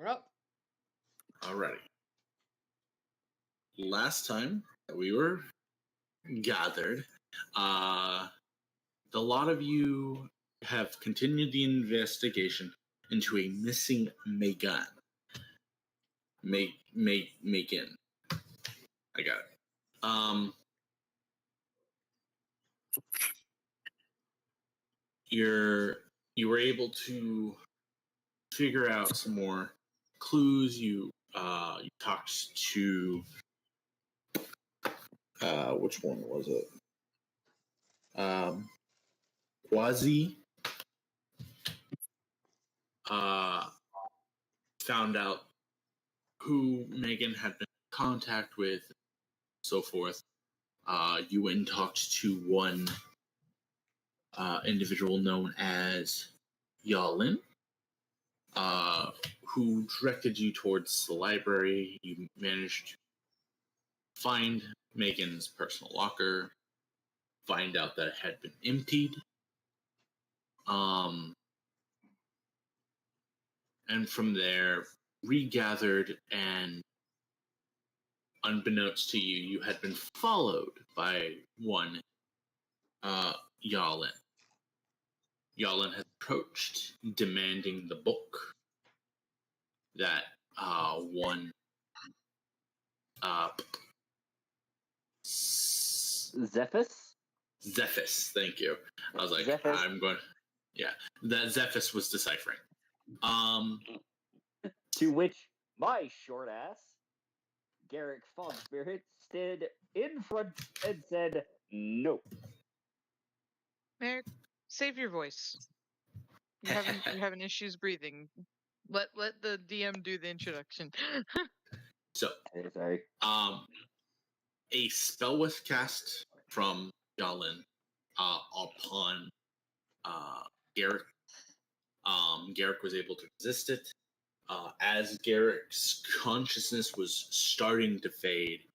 We're up. Alrighty. Last time that we were gathered, the lot of you have continued the investigation into a missing Megan. Megan. I got it. You were able to figure out some more clues. You talked to which one was it? Quasi found out who Megan had been in contact with, so forth. You went and talked to one individual known as Yalin, who directed you towards the library. You managed to find Megan's personal locker, find out that it had been emptied, and from there regathered, and unbeknownst to you, you had been followed by one Yalin. Yalin had approached, demanding the book that one Zephys? Zephys, thank you. I was like, Zephys. I'm going. Yeah, that Zephys was deciphering. To which my short ass, Garrick Fogspirit, stood in front and said, "No." Merrick, save your voice. You're having issues breathing. Let the DM do the introduction. So, Sorry. a spell was cast from Yalin upon Garrick. Garrick was able to resist it. As Garrick's consciousness was starting to fade,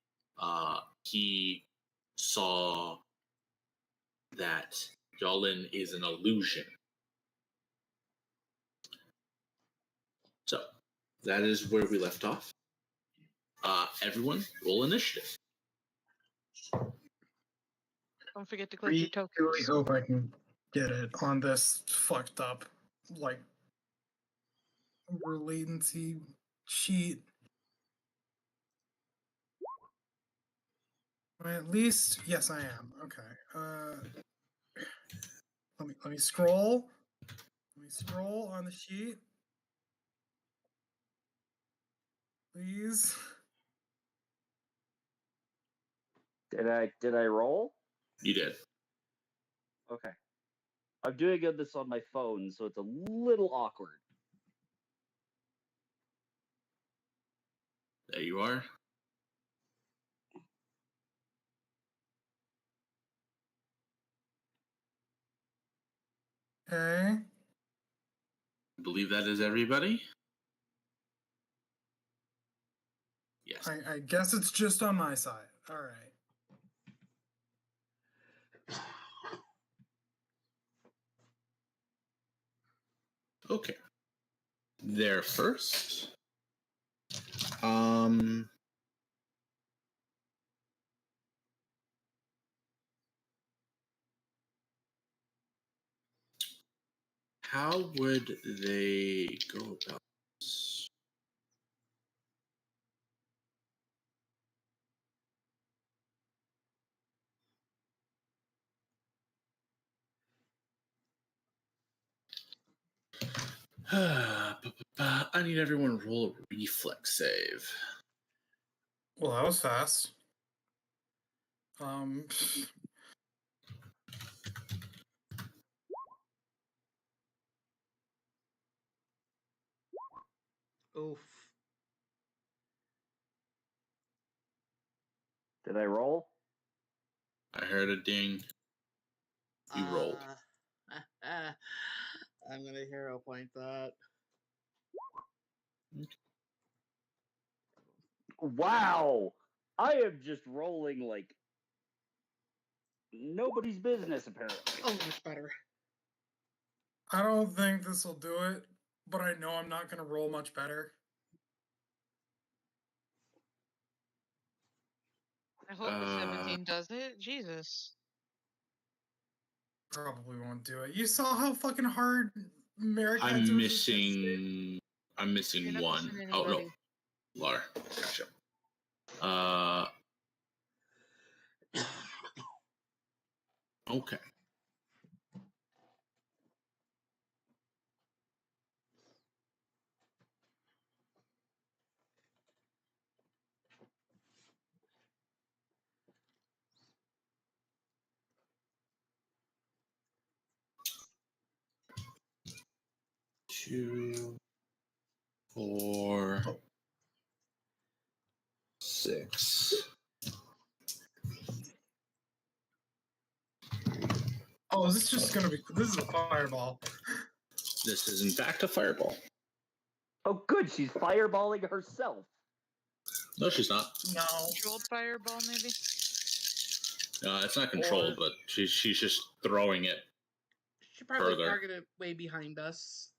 he saw that Yalin is an illusion. So, that is where we left off. Everyone, roll initiative. Don't forget to collect your tokens. I really hope I can get it on this fucked up, latency sheet. At least, yes, I am. Okay. Let me scroll. Let me scroll on the sheet, please. Did I roll? You did. Okay. I'm doing this on my phone, so it's a little awkward. There you are. Okay. I believe that is everybody. Yes. I guess it's just on my side. All right. Okay. There first. How would they go about this? I need everyone to roll a reflex save. Well, that was fast. Oof. Did I roll? I heard a ding. You rolled. I'm gonna hero point that. Wow! I am just rolling like nobody's business, apparently. Oh, much better. I don't think this will do it, but I know I'm not going to roll much better. I hope the 17 does it. Jesus. Probably won't do it. You saw how fucking hard Merrick had I'm to resist his save? missing. I'm You're missing not one. missing Oh no, anybody. Lar. Gotcha. Okay. Two, 4, 6. Oh, is this just gonna be? This is a fireball. This is in fact a fireball. Oh, good. She's fireballing herself. No, she's not. No. Controlled fireball, maybe? It's not controlled, but she's just throwing it. She probably Further. targeted way behind us.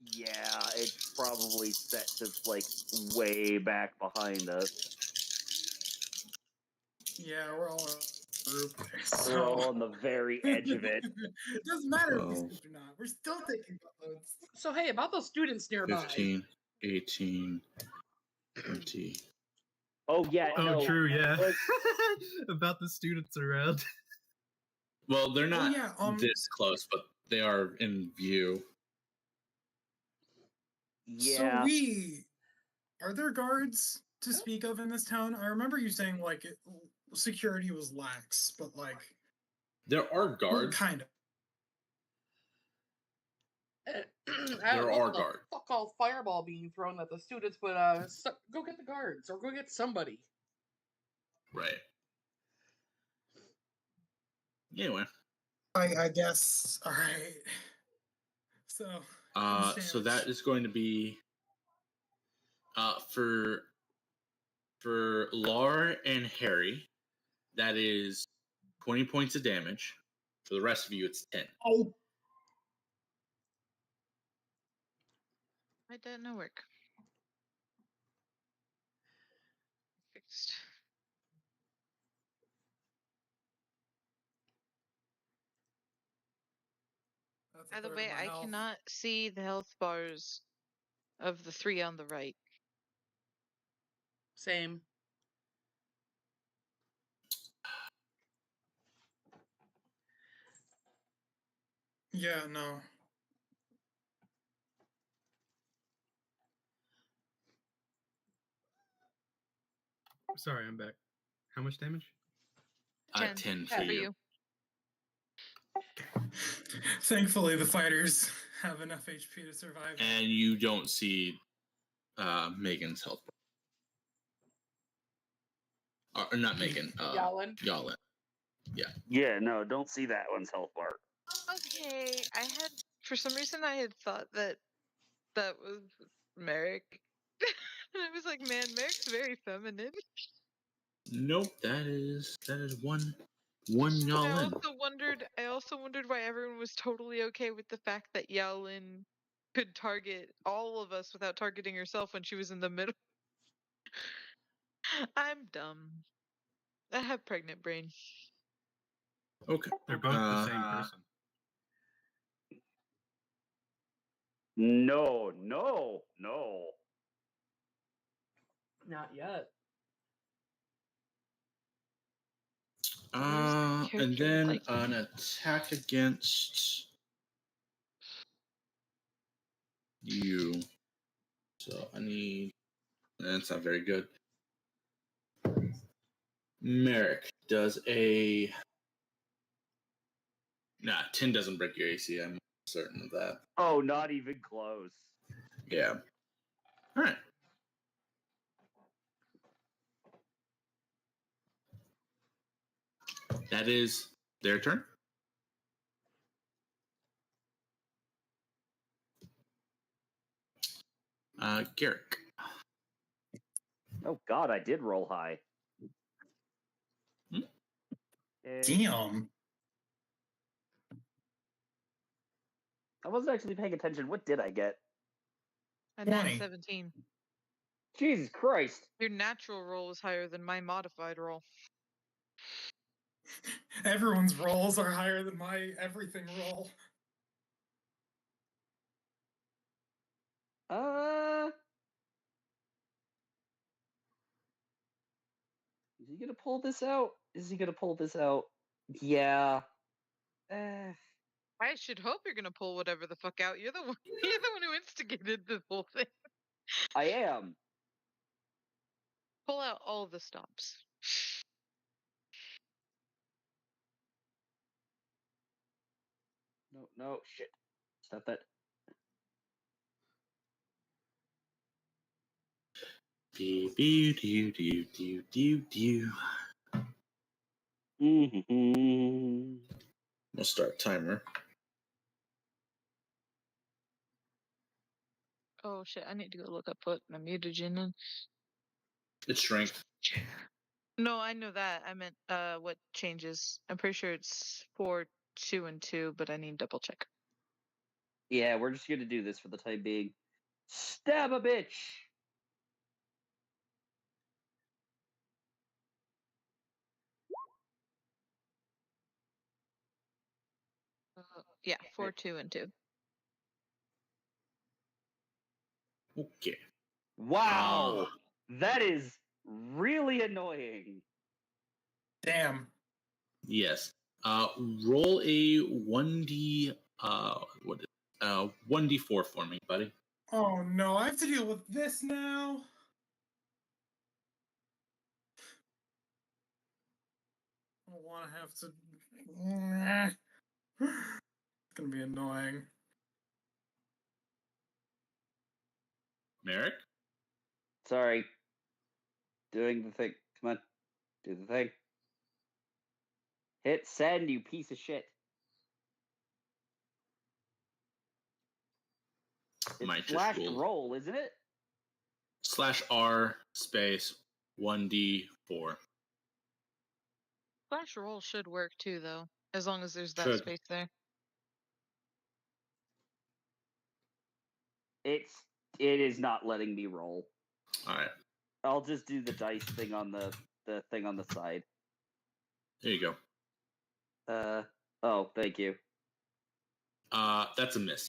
Yeah, it's probably set to like way back behind us. Yeah, we're all in a group. We're all on the very edge of it. It doesn't matter if we 12. scoop or not. We're still taking buttloads. So hey, about those students nearby. 15, 18, 20. Oh yeah, Oh, no. true, yeah. But- About the students around. Well, they're not yeah, this close, but they are in view. Yeah. So are there guards to speak of in this town? I remember you saying like security was lax, but like There are well, guards. kind of. I There don't know are what the guards. fuck all fireball being thrown at the students, but go get the guards or go get somebody. Right. Anyway. I guess. All right. So. So that is going to be for Lar and Harry, that is 20 points of damage. For the rest of you, it's 10. Oh. Why'd that not work? Fixed. That's a By the third of way, my I health. cannot see the health bars of the 3 on the right. Same. Yeah, no. Sorry, I'm back. How much damage? 10 10 for for you. you. Thankfully, the fighters have enough HP to survive. And you don't see Megan's health. Or not Megan. Yalin. Yalin. Yeah, no, don't see that one's health bar. Okay, for some reason I had thought that was Merrick. And I was like, man, Merrick's very feminine. Nope, that is one And Yalin. I also wondered why everyone was totally okay with the fact that Yalin could target all of us without targeting herself when she was in the middle. I'm dumb. I have pregnant brain. Okay. They're both the same person. No. Not yet. And character then like- an attack against you. So I need. That's not very good. Merrick does a. Nah, 10 doesn't break your AC. I'm certain of that. Oh, not even close. Yeah. All right. That is their turn. Garrick. Oh god, I did roll high. Hmm? Damn. I wasn't actually paying attention. What did I get? And that's 20. 17. Jesus Christ. Your natural roll is higher than my modified roll. Everyone's rolls are higher than my everything roll. Is he gonna pull this out? Is he gonna pull this out? Yeah. I should hope you're gonna pull whatever the fuck out. You're the one. You're the one who instigated this whole thing. I am. Pull out all the stops. No, shit. Stop that. Do. Mm-hmm. We'll start timer. Oh shit! I need to go look up what my mutagen in. It's strength. No, I know that. I meant what changes. I'm pretty sure it's 4, 2, and 2, but I need to double check. Yeah, we're just gonna do this for the time being. Stab a bitch! Yeah, 4, 2, and 2. Okay. Wow! That is really annoying. Damn. Yes. Roll a 1d 1d4 for me, buddy. Oh no, I have to deal with this now. I don't want to have to. It's gonna be annoying. Merrick? Sorry. Doing the thing. Come on. Do the thing. Hit send, you piece of shit. It's Might just flash roll. isn't it? /R space 1d4. Flash roll should work too, though, as long as there's that Should. space there. It is not letting me roll. Alright. I'll just do the dice thing on the thing on the side. There you go. Oh, thank you. That's a miss.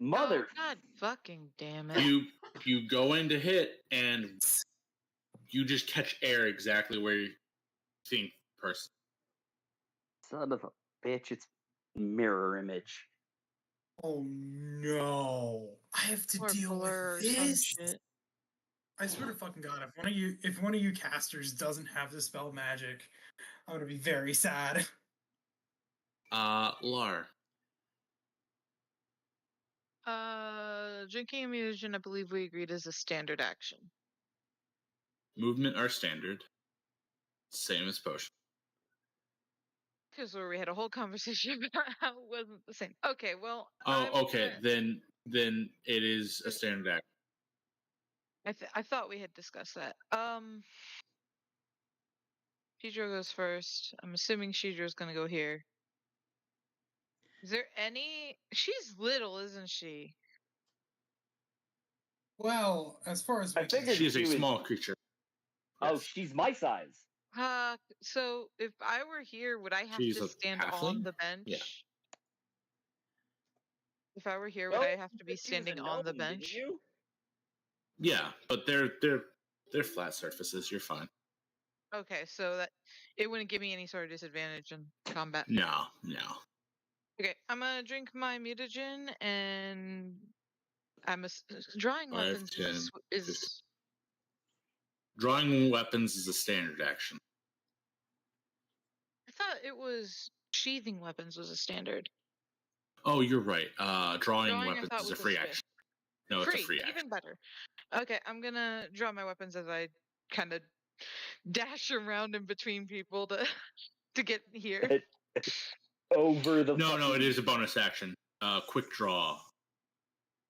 Mother. Oh, God fucking damn it. You go in to hit and you just catch air exactly where you think person. Son of a bitch, it's mirror image. Oh no, I have to Or deal blur with or some this. shit. I swear to fucking god, if one of you casters doesn't have the spell magic, I'm gonna be very sad. Lar. Drinking a mutagen, I believe we agreed, is a standard action. Movement are standard. Same as potion. Because we had a whole conversation about how it wasn't the same. Okay, well. Oh, okay. Then it is a standard action. I thought we had discussed that. Shidro goes first. I'm assuming Shidro's gonna go here. Is there any? She's little, isn't she? Well, as far as I figured She is a she was- small creature. Oh, Yes. she's my size. So if I were here, would I have She's to a stand on halfling? the bench? Yeah. If I were here, would Oh, I have to be you said she was a standing on the gnome, didn't bench? you? Yeah, but they're flat surfaces. You're fine. Okay, so that it wouldn't give me any sort of disadvantage in combat. No. Okay, I'm gonna drink my mutagen, and I'm drawing 5, weapons 10, is Drawing weapons is a standard action. I thought it was sheathing weapons was a standard. Oh, you're right. Drawing I weapons thought is a was free fifth. action. No, it's a free action. Even better. Okay, I'm gonna draw my weapons as I kind of dash around in between people to get here. Over the. No, it is a bonus action. Quick draw.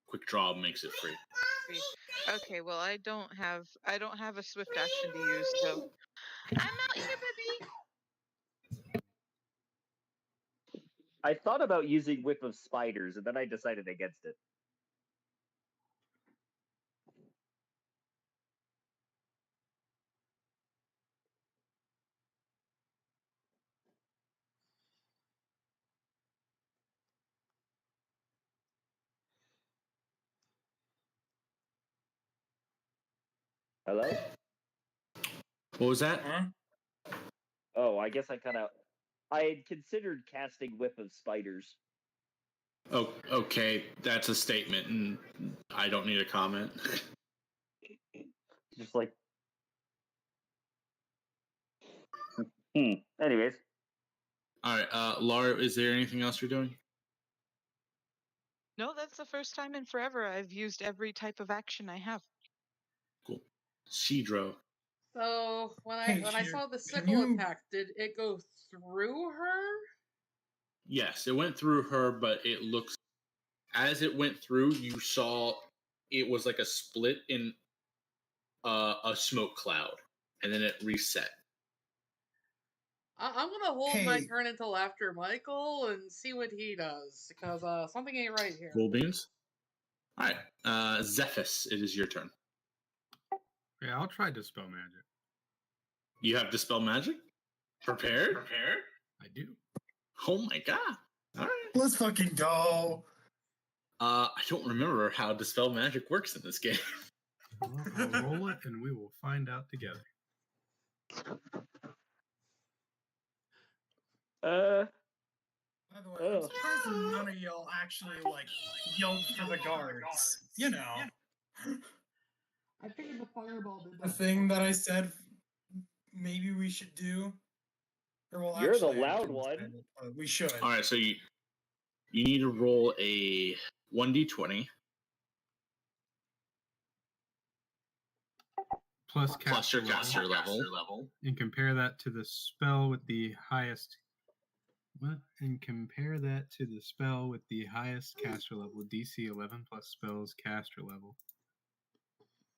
Quick draw makes it free. Okay, well I don't have a swift action to use, so I'm out here, baby. I thought about using Whip of Spiders, and then I decided against it. Hello? What was that? Huh? Oh, I guess I had considered casting Whip of Spiders. Oh, okay. That's a statement, and I don't need a comment. Just like. Anyways. All right, Laura, is there anything else you're doing? No, that's the first time in forever I've used every type of action I have. Cool. Cedro. So when Hey, I here, saw the can sickle you- attack, did it go through her? Yes, it went through her, but it looks as it went through, you saw it was like a split in a smoke cloud, and then it reset. I'm gonna hold my Hey. turn until after Michael and see what he does, because something ain't right here. Cool beans. All right, Zephys, it is your turn. Yeah, I'll try Dispel Magic. You have Dispel Magic? Prepared? I do. Oh my god. All right. Let's fucking go. I don't remember how Dispel Magic works in this game. Well, I'll roll it and we will find out together. By the way, I'm surprised that none of y'all actually like yelled for the guards. You know, I figured the fireball did the thing that I said maybe we should do. Or well, You're the actually, I loud shouldn't one. say it, but we should. All right, so you need to roll a 1d20 Plus plus caster your level. caster level. And compare that to the spell with the highest. What? And compare that to the spell with the highest caster level, DC 11 plus spells caster level.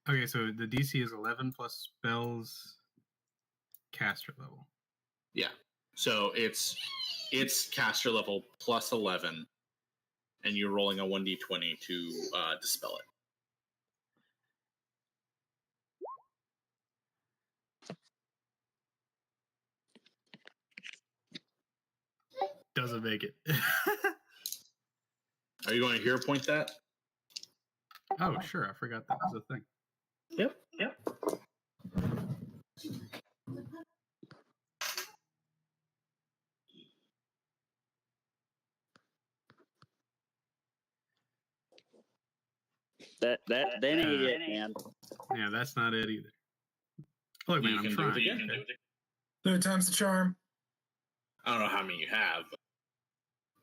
Okay, so the DC is 11 plus spells caster level. Yeah. So it's caster level plus 11, and you're rolling a 1d20 to dispel it. Doesn't make it. Are you going to hero point that? Oh, sure. I forgot that was a thing. Yep. That ain't it, man. Yeah, that's not it either. Look, man, You I'm can trying. do it again. Okay. Third time's the charm. I don't know how many you have. But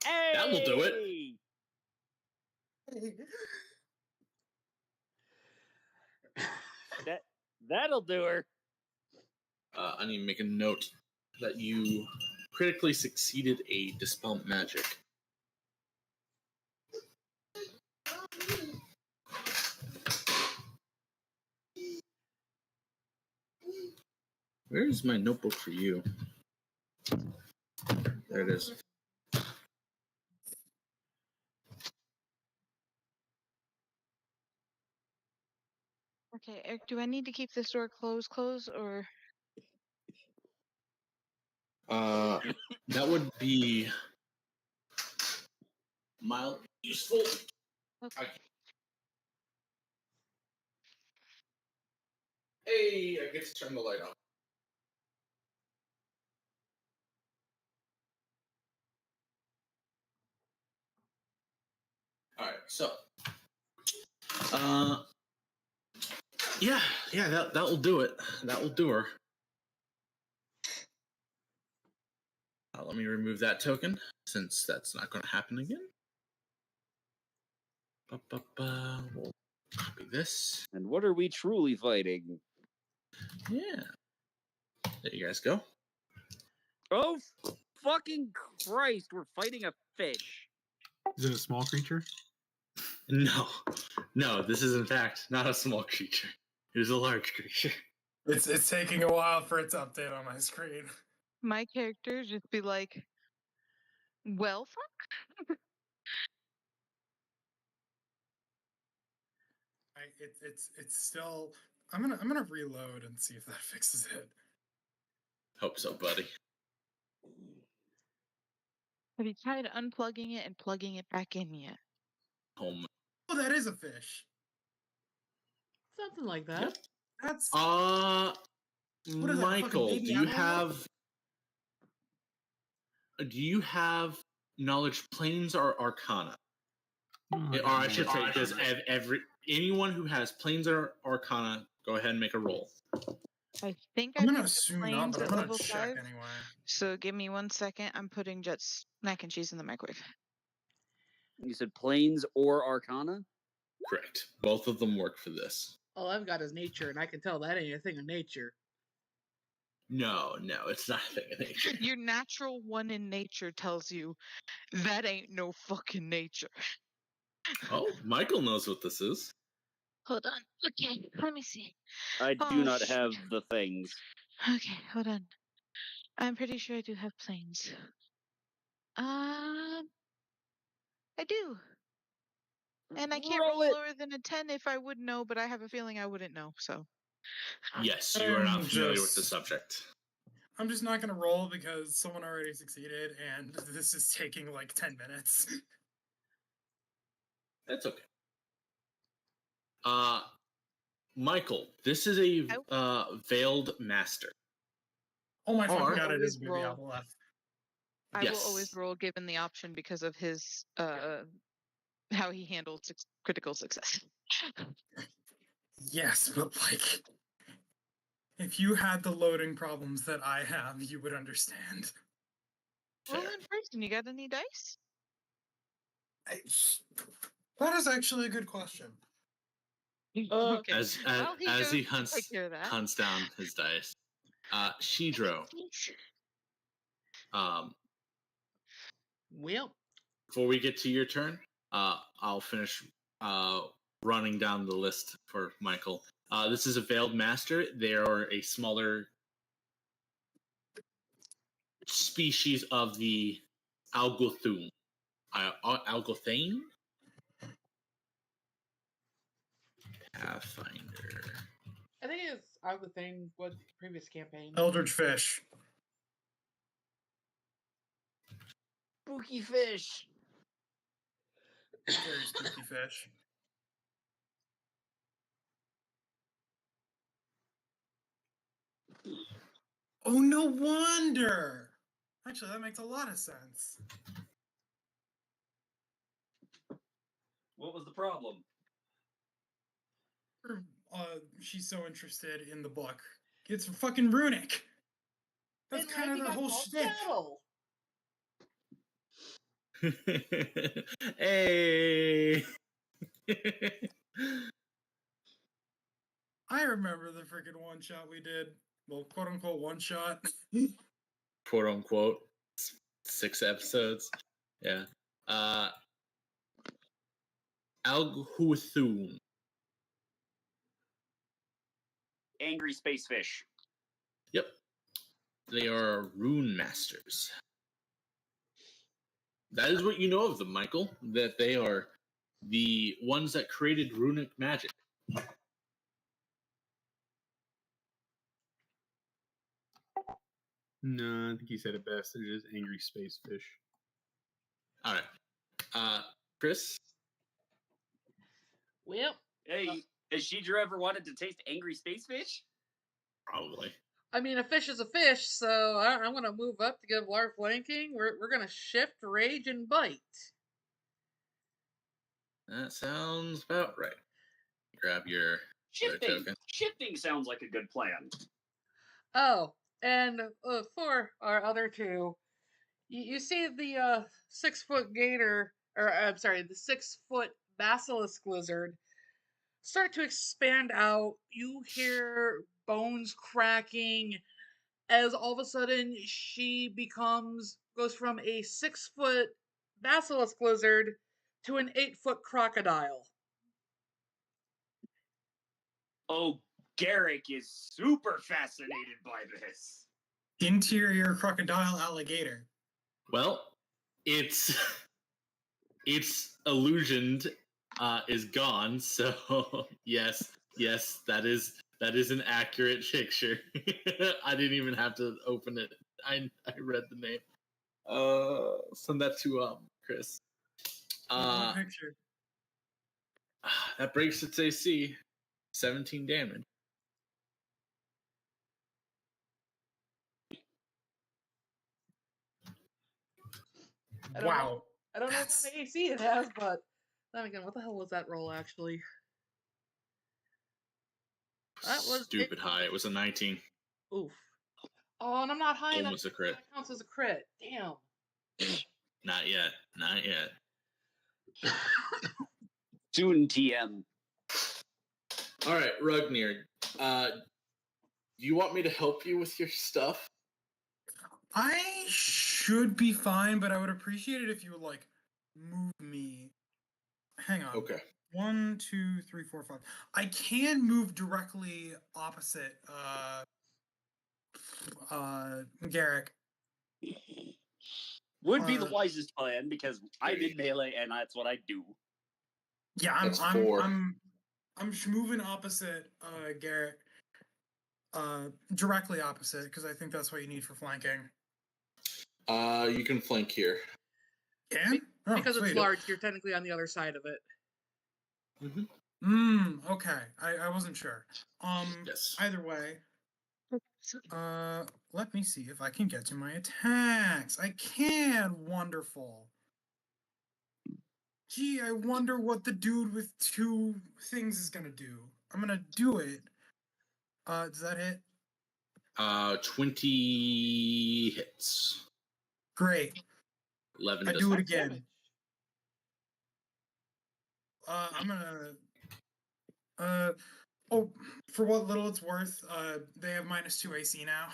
Hey! that will do it. That'll do her. I need to make a note that you critically succeeded a Dispel Magic. Where's my notebook for you? There it is. Okay, Eric, do I need to keep this door closed, or? That would be mild useful. Okay. Hey, I get to turn the light on. All right, so, yeah, that will do it. That will do her. Let me remove that token since that's not going to happen again. We'll copy this. And what are we truly fighting? Yeah, there you guys go. Oh, fucking Christ! We're fighting a fish. Is it a small creature? No, this is in fact not a small creature. It is a large creature. It's taking a while for it to update on my screen. My character just be like, well, fuck. It's still. I'm gonna reload and see if that fixes it. Hope so, buddy. Have you tried unplugging it and plugging it back in yet? Home. Oh, that is a fish. Something like that. Yep. That's Uh, What is that, fucking Michael, baby do you Adderall? have knowledge planes or arcana? Oh, Or I should say, does anyone who has planes or arcana go ahead and make a roll? I think I'm I gonna picked up assume not, planes but I'm at gonna level check 5. anyway. So give me 1 second. I'm putting Jet's mac and cheese in the microwave. You said planes or arcana? Correct. Both of them work for this. All I've got is nature, and I can tell that ain't a thing of nature. No, it's not a thing of nature. Your natural 1 in nature tells you that ain't no fucking nature. Oh, Michael knows what this is. Hold on. Okay, let me see. I do Oh, not shit. have the things. Okay, hold on. I'm pretty sure I do have planes. I do. And I can't roll Roll it. lower than a 10 if I would know, but I have a feeling I wouldn't know, so. Yes, you are not I'm familiar with the just- subject. I'm just not gonna roll because someone already succeeded, and this is taking like 10 minutes. That's okay. Michael, this is a veiled master. Oh my Or- fucking god, it is Always baby roll. apple left. I will always Yes. roll given the option because of his how he handled critical success. Yes, but like, if you had the loading problems that I have, you would understand. Roll Fair. in person. You got any dice? That is actually a good question. Okay. As Well, he as goes he to take care of that. hunts down his dice. Shidro, Well, before we get to your turn, I'll finish running down the list for Michael. This is a veiled master. They are a smaller species of the Algothune. Algothane? Pathfinder. I think it's out of the thing with previous campaign. Eldritch fish. Spooky fish. Very spooky fish. Oh, no wonder! Actually, that makes a lot of sense. What was the problem? She's so interested in the book. It's fucking runic. That's And kind of like, their he got whole called shtick. Battle. Hey! I remember the freaking one shot we did. Well, quote unquote one shot. Quote unquote. 6 episodes. Yeah. Algothune. Angry space fish. Yep. They are rune masters. That is what you know of them, Michael. That they are the ones that created runic magic. No, I think you said it best. They're just angry space fish. All right. Chris? Well, Hey, has Shidra ever wanted to taste angry space fish? Probably. I mean, a fish is a fish, so I'm going to move up to give Lar flanking. We're going to shift, rage, and bite. That sounds about right. Grab your token. Shifting sounds like a good plan. Oh, and for our other two, you see the 6-foot gator, or I'm sorry, the 6-foot basilisk lizard start to expand out. You hear bones cracking as all of a sudden she goes from a 6-foot basilisk lizard to an 8-foot crocodile. Oh, Garrick is super fascinated by this. Interior crocodile alligator. Well, its illusion is gone, so yes, that is an accurate picture. I didn't even have to open it. I read the name. Send that to Chris. Picture. That breaks its AC. 17 damage. I don't know. Wow. I don't know what That's- kind of AC it has, but then again, what the hell was that roll actually? That was Stupid high. It was a 19. Oof. Oh, and I'm not high enough. Almost a crit. That counts as a crit. Damn. Not yet. Not yet. Soon TM. All right, Rugnir. Do you want me to help you with your stuff? I should be fine, but I would appreciate it if you would like move me. Hang on. Okay. 1, 2, 3, 4, 5. I can move directly opposite Garrick. Would be the Uh, wisest plan because I'm in melee and that's what I do. Yeah, That's 4. I'm moving opposite Garrick. Directly opposite, because I think that's what you need for flanking. You can flank here. Can? Oh, Because sweet. it's large, you're technically on the other side of it. Okay. I wasn't sure. Yes. Either way, let me see if I can get to my attacks. I can. Wonderful. Gee, I wonder what the dude with 2 things is gonna do. I'm gonna do it. Does that hit? 20 hits. Great. 11 I does do it not. again. I'm gonna. Oh, for what little it's worth, they have -2 AC now.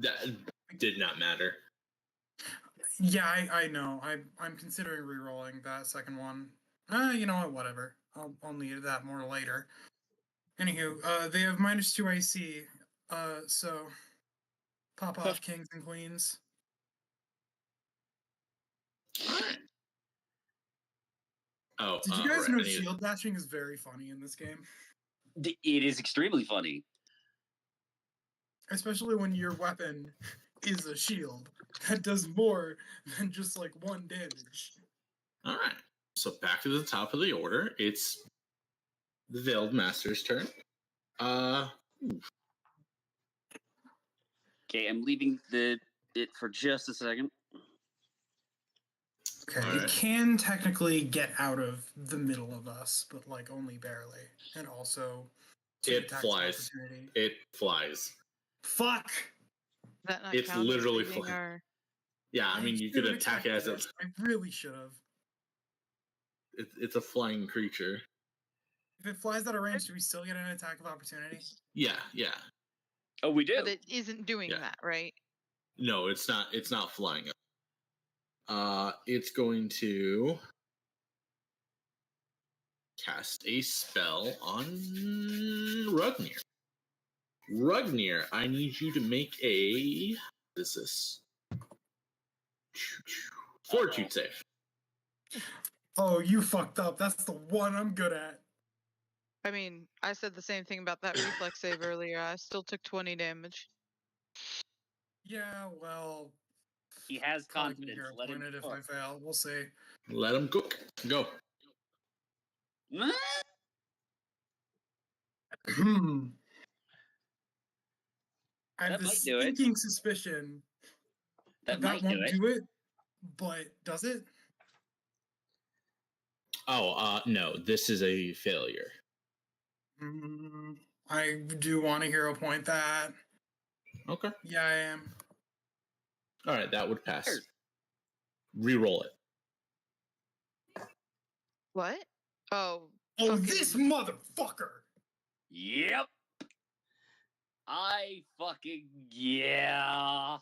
That did not matter. Yeah, I know. I'm considering re-rolling that second one. You know what? Whatever. I'll need that more later. Anywho, they have -2 AC. So pop off, kings and queens. Oh, Did you guys know right, I need shield dashing is very funny in this game? It is extremely funny. Especially when your weapon is a shield that does more than just like 1 damage. All right. So back to the top of the order. It's the Veiled Master's turn. Okay, I'm leaving it for just a second. Okay, All it right. can technically get out of the middle of us, but like only barely. And also, 2 It attacks of flies. opportunity. It flies. Fuck! That not It's count as literally leaving fly- our- Yeah, I mean, you could should've attack it as accepted a. this. I really should have. It's a flying creature. If it flies out of range, do we still get an attack of opportunity? Yeah, yeah. Oh, we do. But it isn't doing Yeah. that, right? No, it's not. It's not flying up. It's going to cast a spell on Rugnir. Rugnir, I need you to make a. What is this? Fortitude save. Oh, you fucked up. That's the one I'm good at. I mean, I said the same thing about that reflex save earlier. I still took 20 damage. Yeah, well, He has probably gonna confidence. hero Let him point it if cook. I fail. We'll see. Let him cook. Go. I have That this might do it. stinking suspicion That that might do won't it. do it, but does it? Oh, no. This is a failure. I do want to hero point that. Okay. Yeah, I am. All right, that would pass. Sure. Reroll it. What? Oh. Oh, fucking- this motherfucker! Yep. I fucking yeah.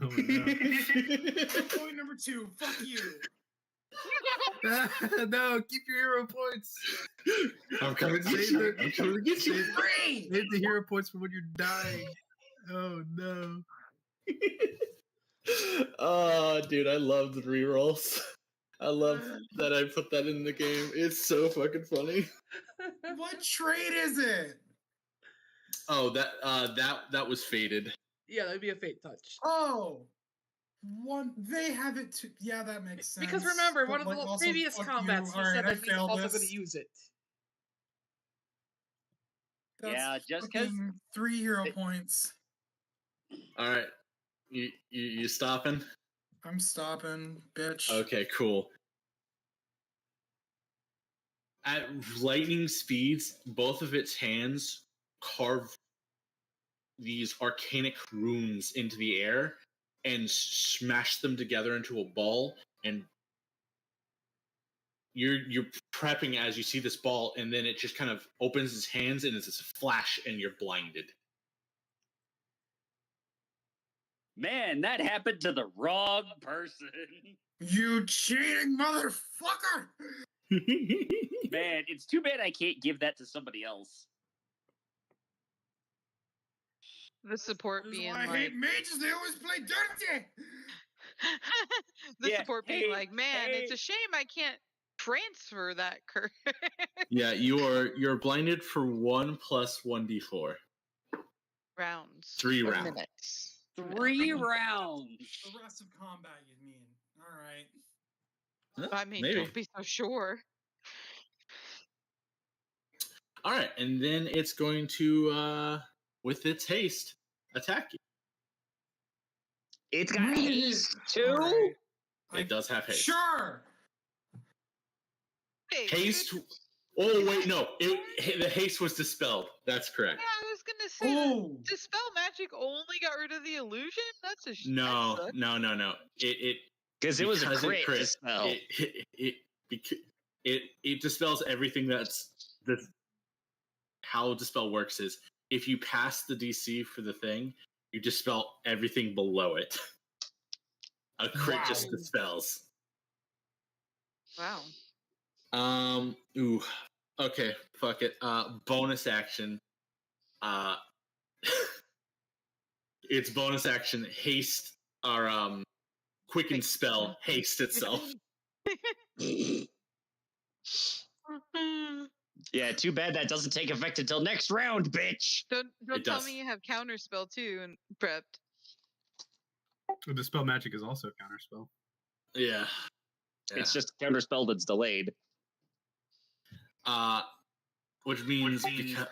Oh, no. Point number 2. Fuck you. No, keep your hero points. I'm coming to get you. I'm coming to get you. Free! Save the hero points for when you're dying. Oh no. Oh, dude, I love the rerolls. I love that I put that in the game. It's so fucking funny. What trait is it? Oh, that was fated. Yeah, that'd be a fate touch. Oh. They have it too. Yeah, that makes sense. Because remember, But, one of like, the also, previous fuck combats, you. he said Alright, I that he's failed also this. going to use it. That's Yeah, just 'cause- fucking 3 hero points. All right. You stopping? I'm stopping, bitch. Okay, cool. At lightning speeds, both of its hands carve these arcanic runes into the air and smash them together into a ball. And you're prepping as you see this ball, and then it just kind of opens its hands, and it's this flash, and you're blinded. Man, that happened to the wrong person. You cheating motherfucker! Man, it's too bad I can't give that to somebody else. The support This is being why I like, hate mages, they always play dirty! the Yeah, support being hey, like, man, it's hey. a shame I can't transfer that curse. Yeah, you're blinded for 1 plus 1d4. Rounds. 3 or rounds. Minutes. 3 rounds. The rest of combat, you mean. Alright. Huh? I mean, Maybe. don't be so sure. All right, and then it's going to, with its haste, attack you. It's got haste too. Alright. It does have haste. Sure! Hey, Haste. dude, Oh wait, no. The haste was dispelled. That's correct. yeah, I was gonna say, that Oh! Dispel Magic only got rid of the illusion? That's a No, that sucks. no. Because it was a because it crit dispel. It dispels everything. That's how dispel works is if you pass the DC for the thing, you dispel everything below it. A crit just Wow. dispels. Wow. Ooh. Okay, fuck it. Bonus action. It's bonus action haste or quicken spell haste itself. Yeah, too bad that doesn't take effect until next round, bitch. Don't It tell does. me you have counterspell too and prepped. Well, Dispel Magic is also counterspell. Yeah. It's just counterspell that's delayed. Which means because,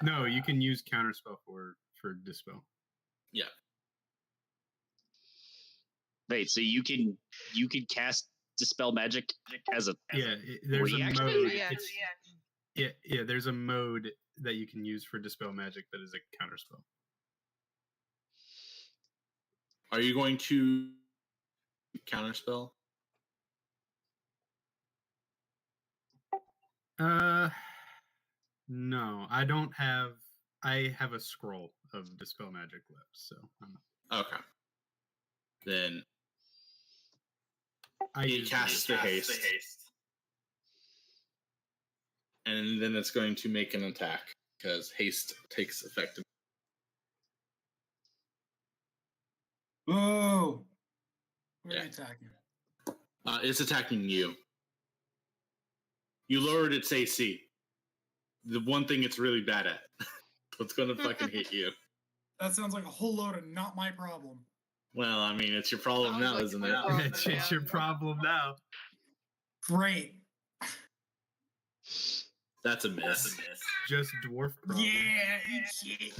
No, you can use counterspell for Dispel. yeah. Wait, so you can cast dispel magic as a There's a reaction? mode. Reaction. Yeah, there's a mode that you can use for Dispel Magic that is a counterspell. Are you going to counterspell? No, I don't have. I have a scroll of Dispel Magic left, so Okay. Then I it use casts the haste. And then it's going to make an attack because haste takes effect. Whoa! What are Yeah. you attacking? It's attacking you. You lowered its AC. The one thing it's really bad at. It's going to fucking hit you. That sounds like a whole load of not my problem. Well, I mean, it's your problem Sounds now, like isn't my it? problem. it's your problem now. Great. That's a miss. Just dwarf problem. Yeah, eat shit.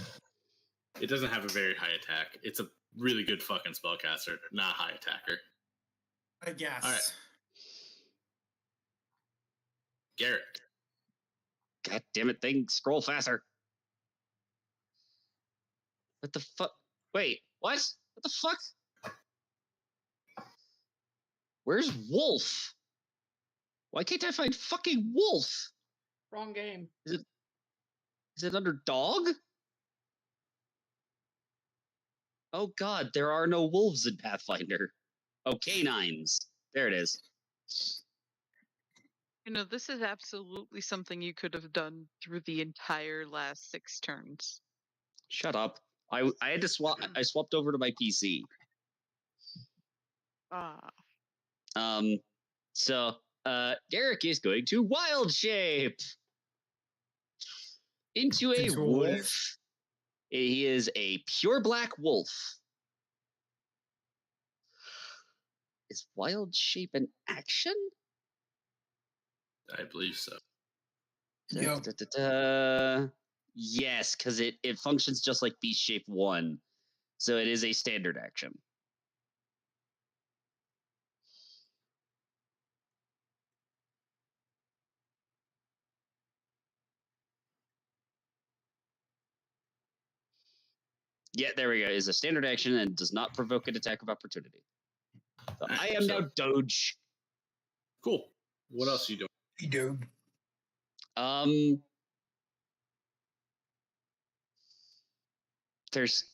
It doesn't have a very high attack. It's a really good fucking spellcaster, not a high attacker. I guess. All right. Garrett. God damn it, thing, scroll faster. What the fuck? Wait, what? What the fuck? Where's Wolf? Why can't I find fucking Wolf? Wrong game. Is it under dog? Oh god, there are no wolves in Pathfinder. Oh, canines. There it is. You know, this is absolutely something you could have done through the entire last 6 turns. Shut up. I had to swap. I swapped over to my PC. Ah. So Derek is going to wild shape into a Into a wolf. wolf. He is a pure black wolf. Is wild shape an action? I believe so. Yep. Yes, because it functions just like Beast Shape 1. So it is a standard action. Yeah, there we go. Is a standard action and does not provoke an attack of opportunity. So I am now Doge. Cool. What else are you doing? You do. There's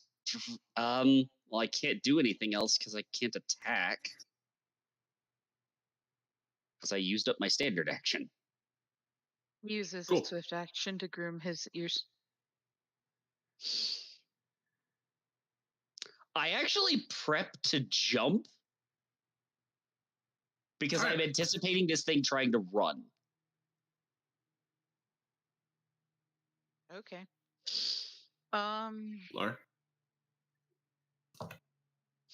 well, I can't do anything else because I can't attack. Because I used up my standard action. Uses Cool. a swift action to groom his ears. I actually prep to jump because I'm anticipating this thing trying to run. Okay. Laura?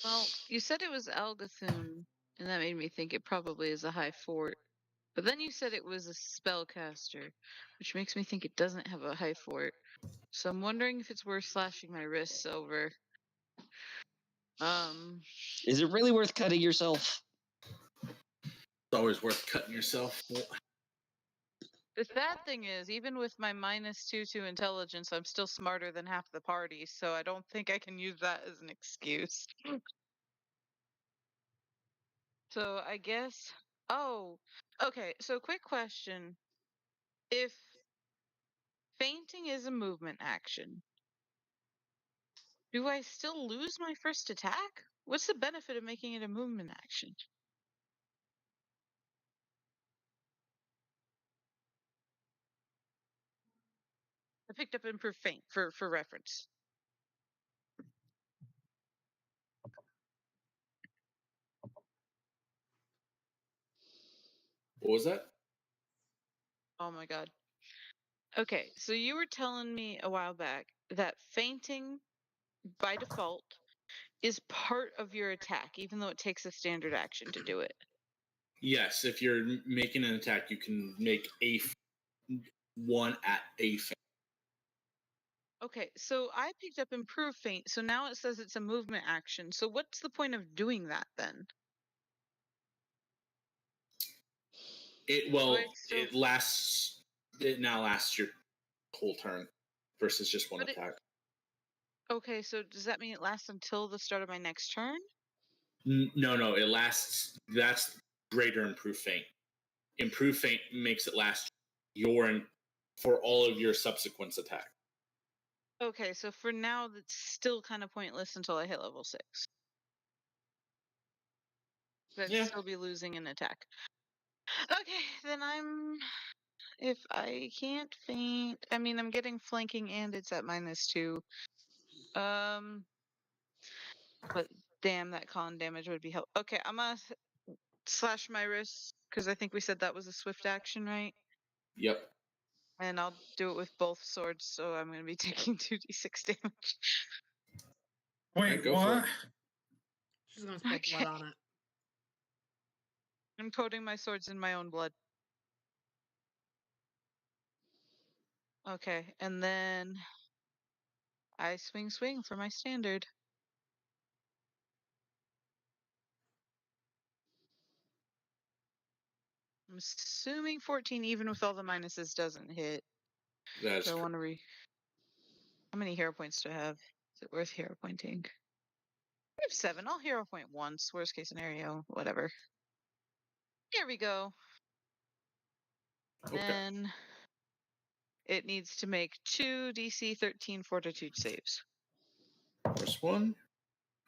Well, you said it was Algathun, and that made me think it probably is a high fort. But then you said it was a spellcaster, which makes me think it doesn't have a high fort. So I'm wondering if it's worth slashing my wrists over. Is it really worth cutting yourself? It's always worth cutting yourself. The sad thing is, even with my -2 to intelligence, I'm still smarter than half the party, so I don't think I can use that as an excuse. So I guess. Oh, okay. So quick question: if fainting is a movement action, do I still lose my first attack? What's the benefit of making it a movement action? I picked up improved feint for reference. What was that? Oh my god. Okay, so you were telling me a while back that fainting by default is part of your attack, even though it takes a standard action to do it. Yes, if you're making an attack, you can make one at a feint. Okay, so I picked up improved feint, so now it says it's a movement action. So what's the point of doing that then? It lasts. It now lasts your whole turn versus just one attack. Okay, so does that mean it lasts until the start of my next turn? No, it lasts. That's greater improved feint. Improved feint makes it last for all of your subsequent attack. Okay, so for now, that's still kind of pointless until I hit level 6. I'd still be losing an attack. Okay, then if I can't feint, I mean, I'm getting flanking and it's at -2. But damn, that con damage would be helpful. Okay, I'm gonna slash my wrist because I think we said that was a swift action, right? Yep. And I'll do it with both swords, so I'm gonna be taking 2d6 damage. Wait, go what? She's gonna spill blood on it. I'm coating my swords in my own blood. Okay, and then I swing for my standard. I'm assuming 14, even with all the minuses, doesn't hit. That's so I want to How many hero points do I have? Is it worth hero pointing? I have 7. I'll hero point once. Worst case scenario, whatever. Here we go. Okay. Then it needs to make 2 DC 13 fortitude saves. First one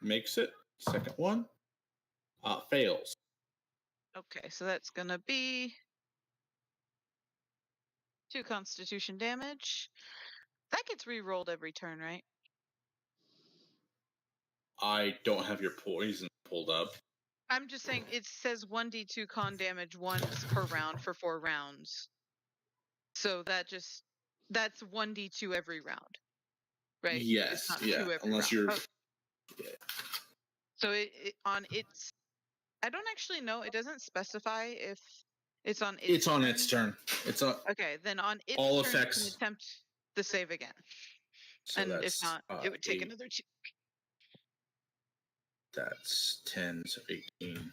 makes it. Second one fails. Okay, so that's gonna be 2 constitution damage. That gets re-rolled every turn, right? I don't have your poison pulled up. I'm just saying it says 1d2 con damage once per round for 4 rounds. So that's 1d2 every round, right? Yes, it's not 2 every unless round. you're. Oh. Yeah. So I don't actually know. It doesn't specify if it's on its. It's on its turn. It's on. Okay, then on its all turn, effects. you can attempt the save again. So and if not, it would take another 2. That's 10, so 18.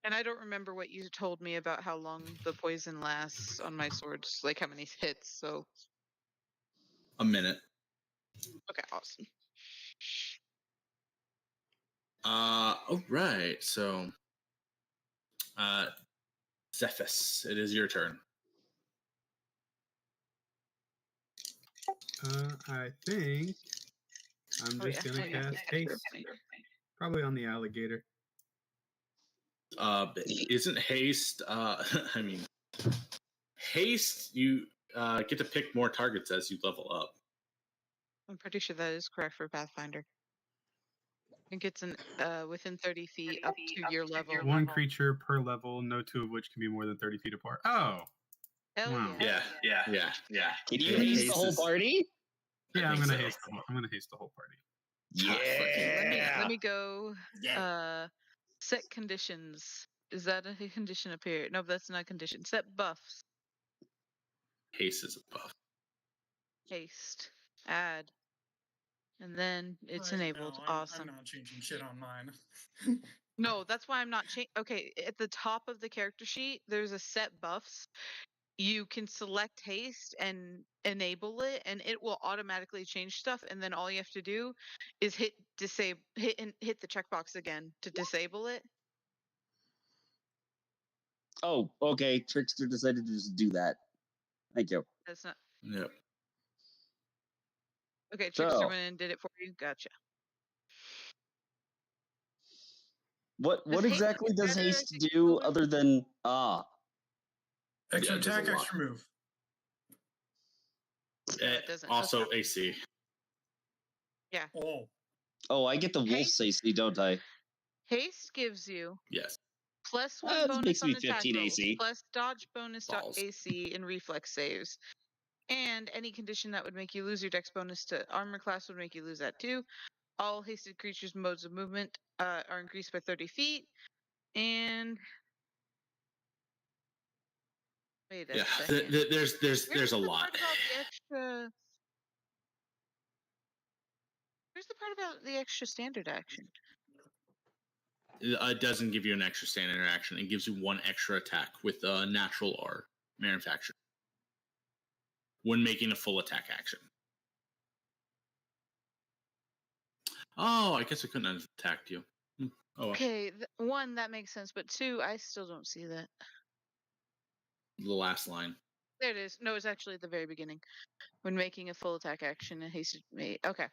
And I don't remember what you told me about how long the poison lasts on my swords, like how many hits. So A minute. okay, awesome. All right. So, Zephys, it is your turn. I think I'm just gonna cast haste, probably on the alligator. But isn't haste? I mean, haste. You get to pick more targets as you level up. I'm pretty sure that is correct for Pathfinder. I think it's within 30 feet up to your level. One creature per level, no two of which can be more than 30 feet apart. Oh, Hell wow. yeah. Yeah. Can you Yeah, haste haste the whole is- party? yeah, I'm think gonna so. haste. I'm gonna haste the whole party. Okay, let me go. Set conditions. Is that a condition up here? No, that's not a condition. Set buffs. Haste is a buff. Haste. Add. And then it's Right, enabled. no, I'm Awesome. not changing shit on mine. No, that's why I'm not okay, at the top of the character sheet, there's a set buffs. You can select haste and enable it, and it will automatically change stuff. And then all you have to do is hit the checkbox again to disable it. Oh, okay. Trickster decided to just do that. Thank you. That's not Yep. okay. Trickster So- went and did it for you. Gotcha. What Does haste exactly get does better as haste you keep do moving? other than Extra Yeah, it does a attack, lot. extra move. it doesn't. Also Okay. AC. Oh, Oh, I get the wolf Haste- AC, don't I? Haste gives you Yes. +1 This bonus makes on me attack 15 rolls, AC. plus dodge bonus Balls. AC and reflex saves. And any condition that would make you lose your dex bonus to armor class would make you lose that too. All hasted creatures' modes of movement are increased by 30 feet. And wait a Yeah. second. There's Where's a the lot. part about the extra? Where's the part about the extra standard action? It doesn't give you an extra standard interaction. It gives you one extra attack with natural or manufacture when making a full attack action. Oh, I guess I couldn't have attacked you. Oh, well. Okay, one, that makes sense, but two, I still don't see that. The last line. There it is. No, it's actually at the very beginning. When making a full attack action, a hasted mate. Okay.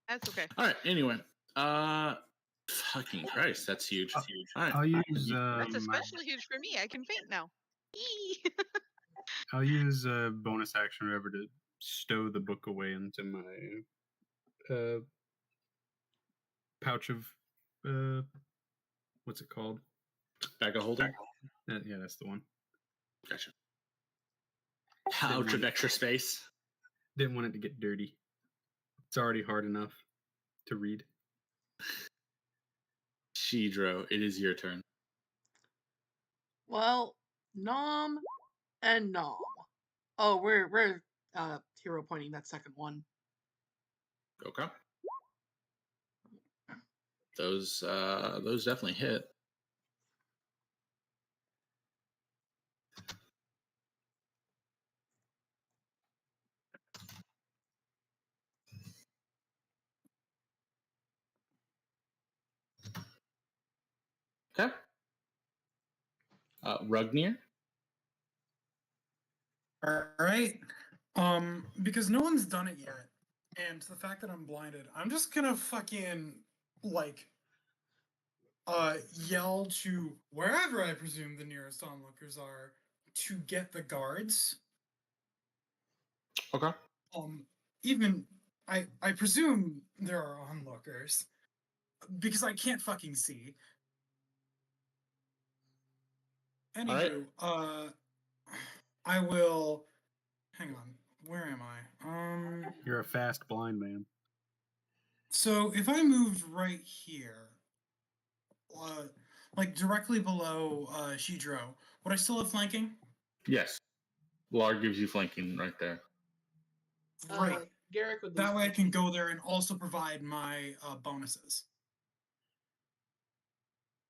That's okay. All right. Anyway, fucking Christ, that's huge. Huge. All right. I'll use That's especially huge for me. I can faint now. Eee. I'll use a bonus action or whatever to stow the book away into my pouch of what's it called? Bag of holding. Yeah, that's the one. Gotcha. Pouch of extra space. Didn't want it to get dirty. It's already hard enough to read. Shidro, it is your turn. Well, Nom and Nom. Oh, we're hero pointing that second one. Okay. Those definitely hit. Okay. Rugnir. all right. Because no one's done it yet, and the fact that I'm blinded, I'm just gonna fucking like yell to wherever I presume the nearest onlookers are to get the guards. Okay. Even I presume there are onlookers because I can't fucking see. Anywho, I will. Hang on. Where am I? You're a fast blind man. So if I moved right here, like directly below Shidro, would I still have flanking? Yes. Lar gives you flanking right there. Right. Garrick would lose That way I 50. can go there and also provide my bonuses.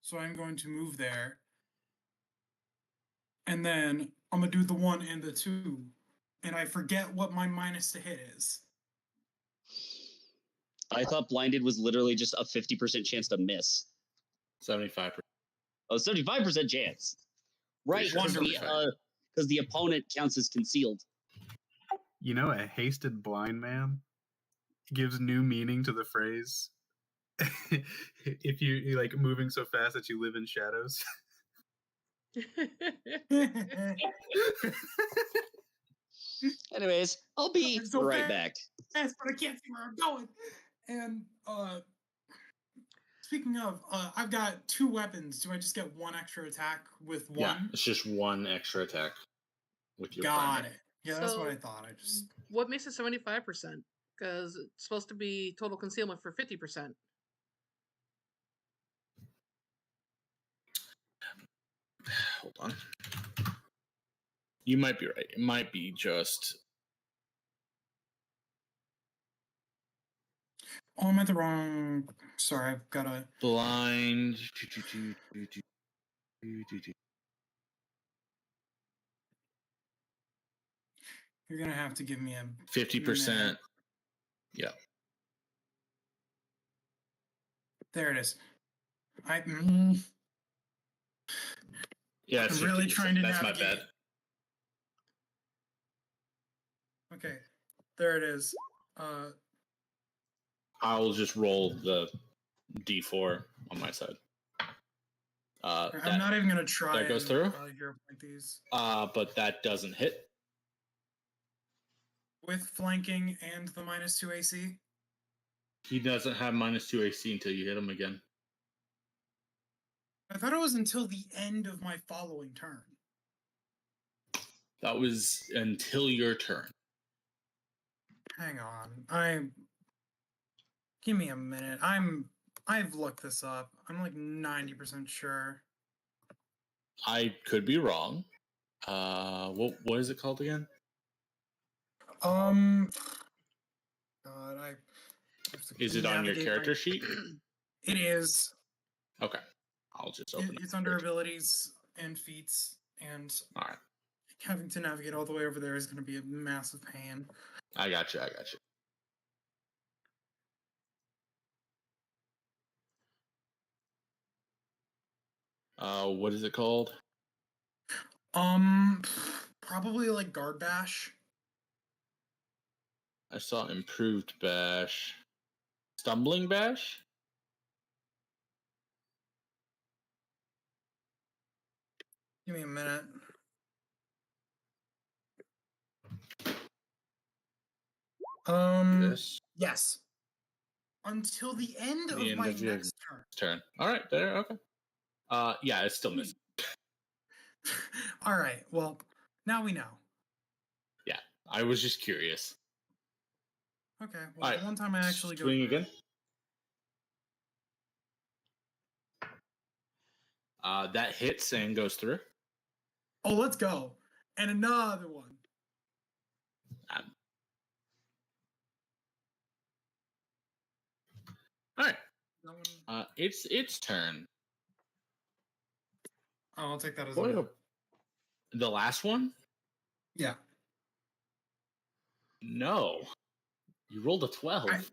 So I'm going to move there. And then I'm going to do the 1 and the 2. And I forget what my minus to hit is. I thought blinded was literally just a 50% chance to miss. 75%. Oh, 75% chance. Right, because the opponent counts as concealed. You know, a hasted blind man gives new meaning to the phrase. If you're like moving so fast that you live in shadows. Anyways, I'll be I'm so right back. fast, but I can't see where I'm going. And speaking of, I've got 2 weapons. Do I just get 1 extra attack with 1? Yeah, it's just 1 extra attack with your Got primary. it. Yeah, that's what So- I thought. I just What makes it 75%? Because it's supposed to be total concealment for 50%. Hold on. You might be right. It might be just. Oh, I'm at the wrong. Sorry, I've got a. Blind. You're gonna have to give me a 50%. Yeah. There it is. Yeah, it's I'm really 50%. trying to That's my navigate. bad. Okay, there it is. I'll just roll the D4 on my side. I'm not even gonna try. that goes and, through? hero point these But that doesn't hit. with flanking and the -2 AC. He doesn't have -2 AC until you hit him again. I thought it was until the end of my following turn. That was until your turn. Hang on. Give me a minute. I've looked this up. I'm like 90% sure. I could be wrong. What is it called again? God, Is it on your navigate character my- sheet? It is. Okay. I'll just open It's it. under abilities and feats, and All right. having to navigate all the way over there is going to be a massive pain. I got you. What is it called? Probably like guard bash. I saw improved bash. Stumbling bash? Give me a minute. Yes. Yes. Until the end The of end my of your next turn. turn. All right, there. Okay. Yeah, it's still missing. All right. Well, now we know. Yeah, I was just curious. Okay. Well, All right. the one time I actually Swing go through. again. That hits and goes through. Oh, let's go. And another one. All right. That one. It's turn. Oh, I'll take that as Boy, a. the last one? Yeah. No. You rolled a 12.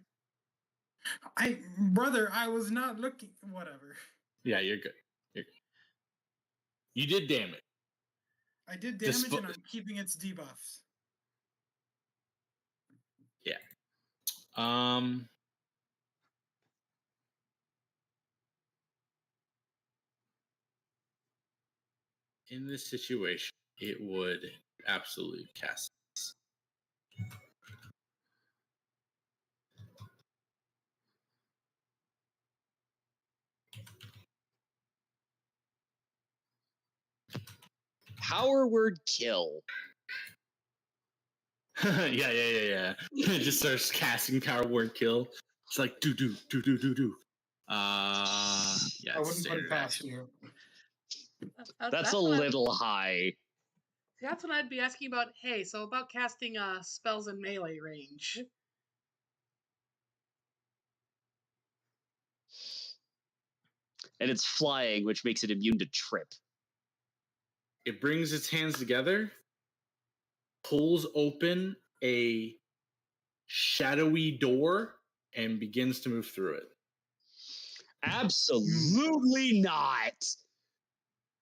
Brother, I was not looking. Whatever. Yeah, you're good. You did damage. I did This damage, and I'm keeping its debuffs. Yeah. In this situation, it would absolutely cast. Power word kill. yeah. It just starts casting power word kill. It's like do. Yeah. I It's wouldn't put standard it past action. you. That's a what little high. That's what I'd be asking about. Hey, so about casting spells in melee range. and it's flying, which makes it immune to trip. It brings its hands together, pulls open a shadowy door, and begins to move through it. Absolutely not.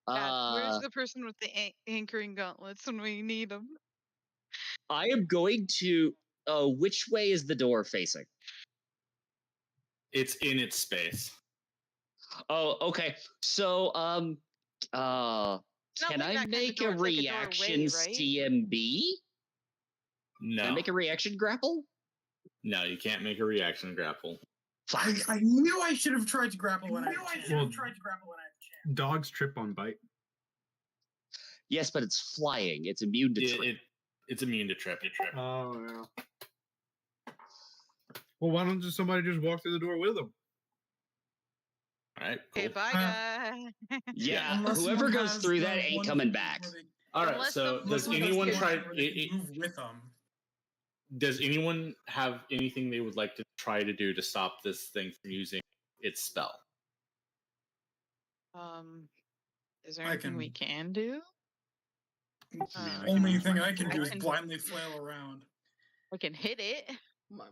Where's the person with the anchoring gauntlets when we need them? I am going to. Which way is the door facing? It's in its space. Oh, okay. So, Not can like I that kind of make door, a it's like a reaction doorway, right? CMB? No. Can I make a reaction grapple? No, you can't make a reaction grapple. I knew I should have tried to grapple when I had a chance. Dogs trip on bite. Yes, but it's flying. It's immune to trip. It's immune to trip. Oh, yeah. Well, why don't somebody just walk through the door with them? All right. Okay, Cool. bye, guy. Yeah, Unless whoever one goes has through the that ain't one coming back. where they- All right. Unless So, someone does wants to anyone get try? where they can move with them? Does anyone have anything they would like to try to do to stop this thing from using its spell? Is there anything we can do? Only thing I can I do is can- blindly flail around. We can hit it.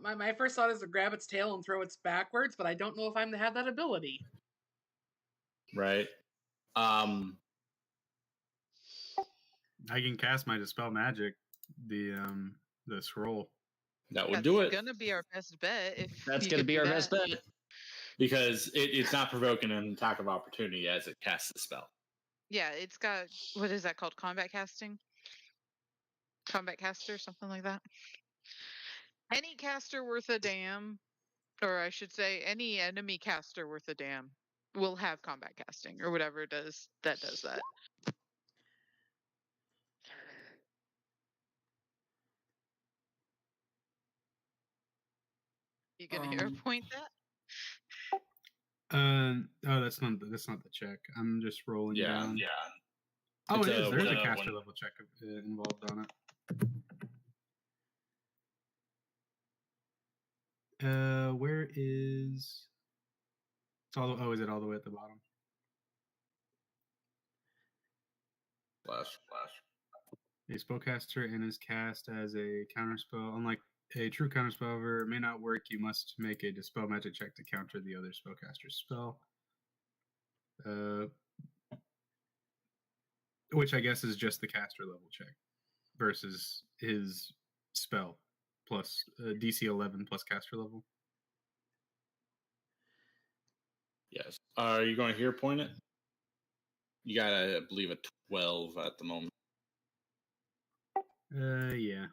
My first thought is to grab its tail and throw it backwards, but I don't know if I'm to have that ability. Right. I can cast my Dispel Magic, the scroll. That would That's do it gonna be our best bet. If That's you going to could be do our that. best bet. because it's not provoking an attack of opportunity as it casts the spell. Yeah, it's got what is that called? Combat casting? Combat caster, something like that. Any caster worth a damn, or I should say, any enemy caster worth a damn will have combat casting or whatever it does that does that. You gonna hero point that? Oh, that's not the check. I'm just rolling down. Yeah. Oh, It's it is. a- There's a one- caster level check involved on it. Where is? Is it all the way at the bottom? Flash. A spellcaster and is cast as a counterspell. Unlike a true counterspell, however, it may not work. You must make a dispel magic check to counter the other spellcaster's spell. Which I guess is just the caster level check versus his spell plus DC 11 plus caster level. Yes. Are you going to hero point it? You got, I believe, a 12 at the moment. Yeah.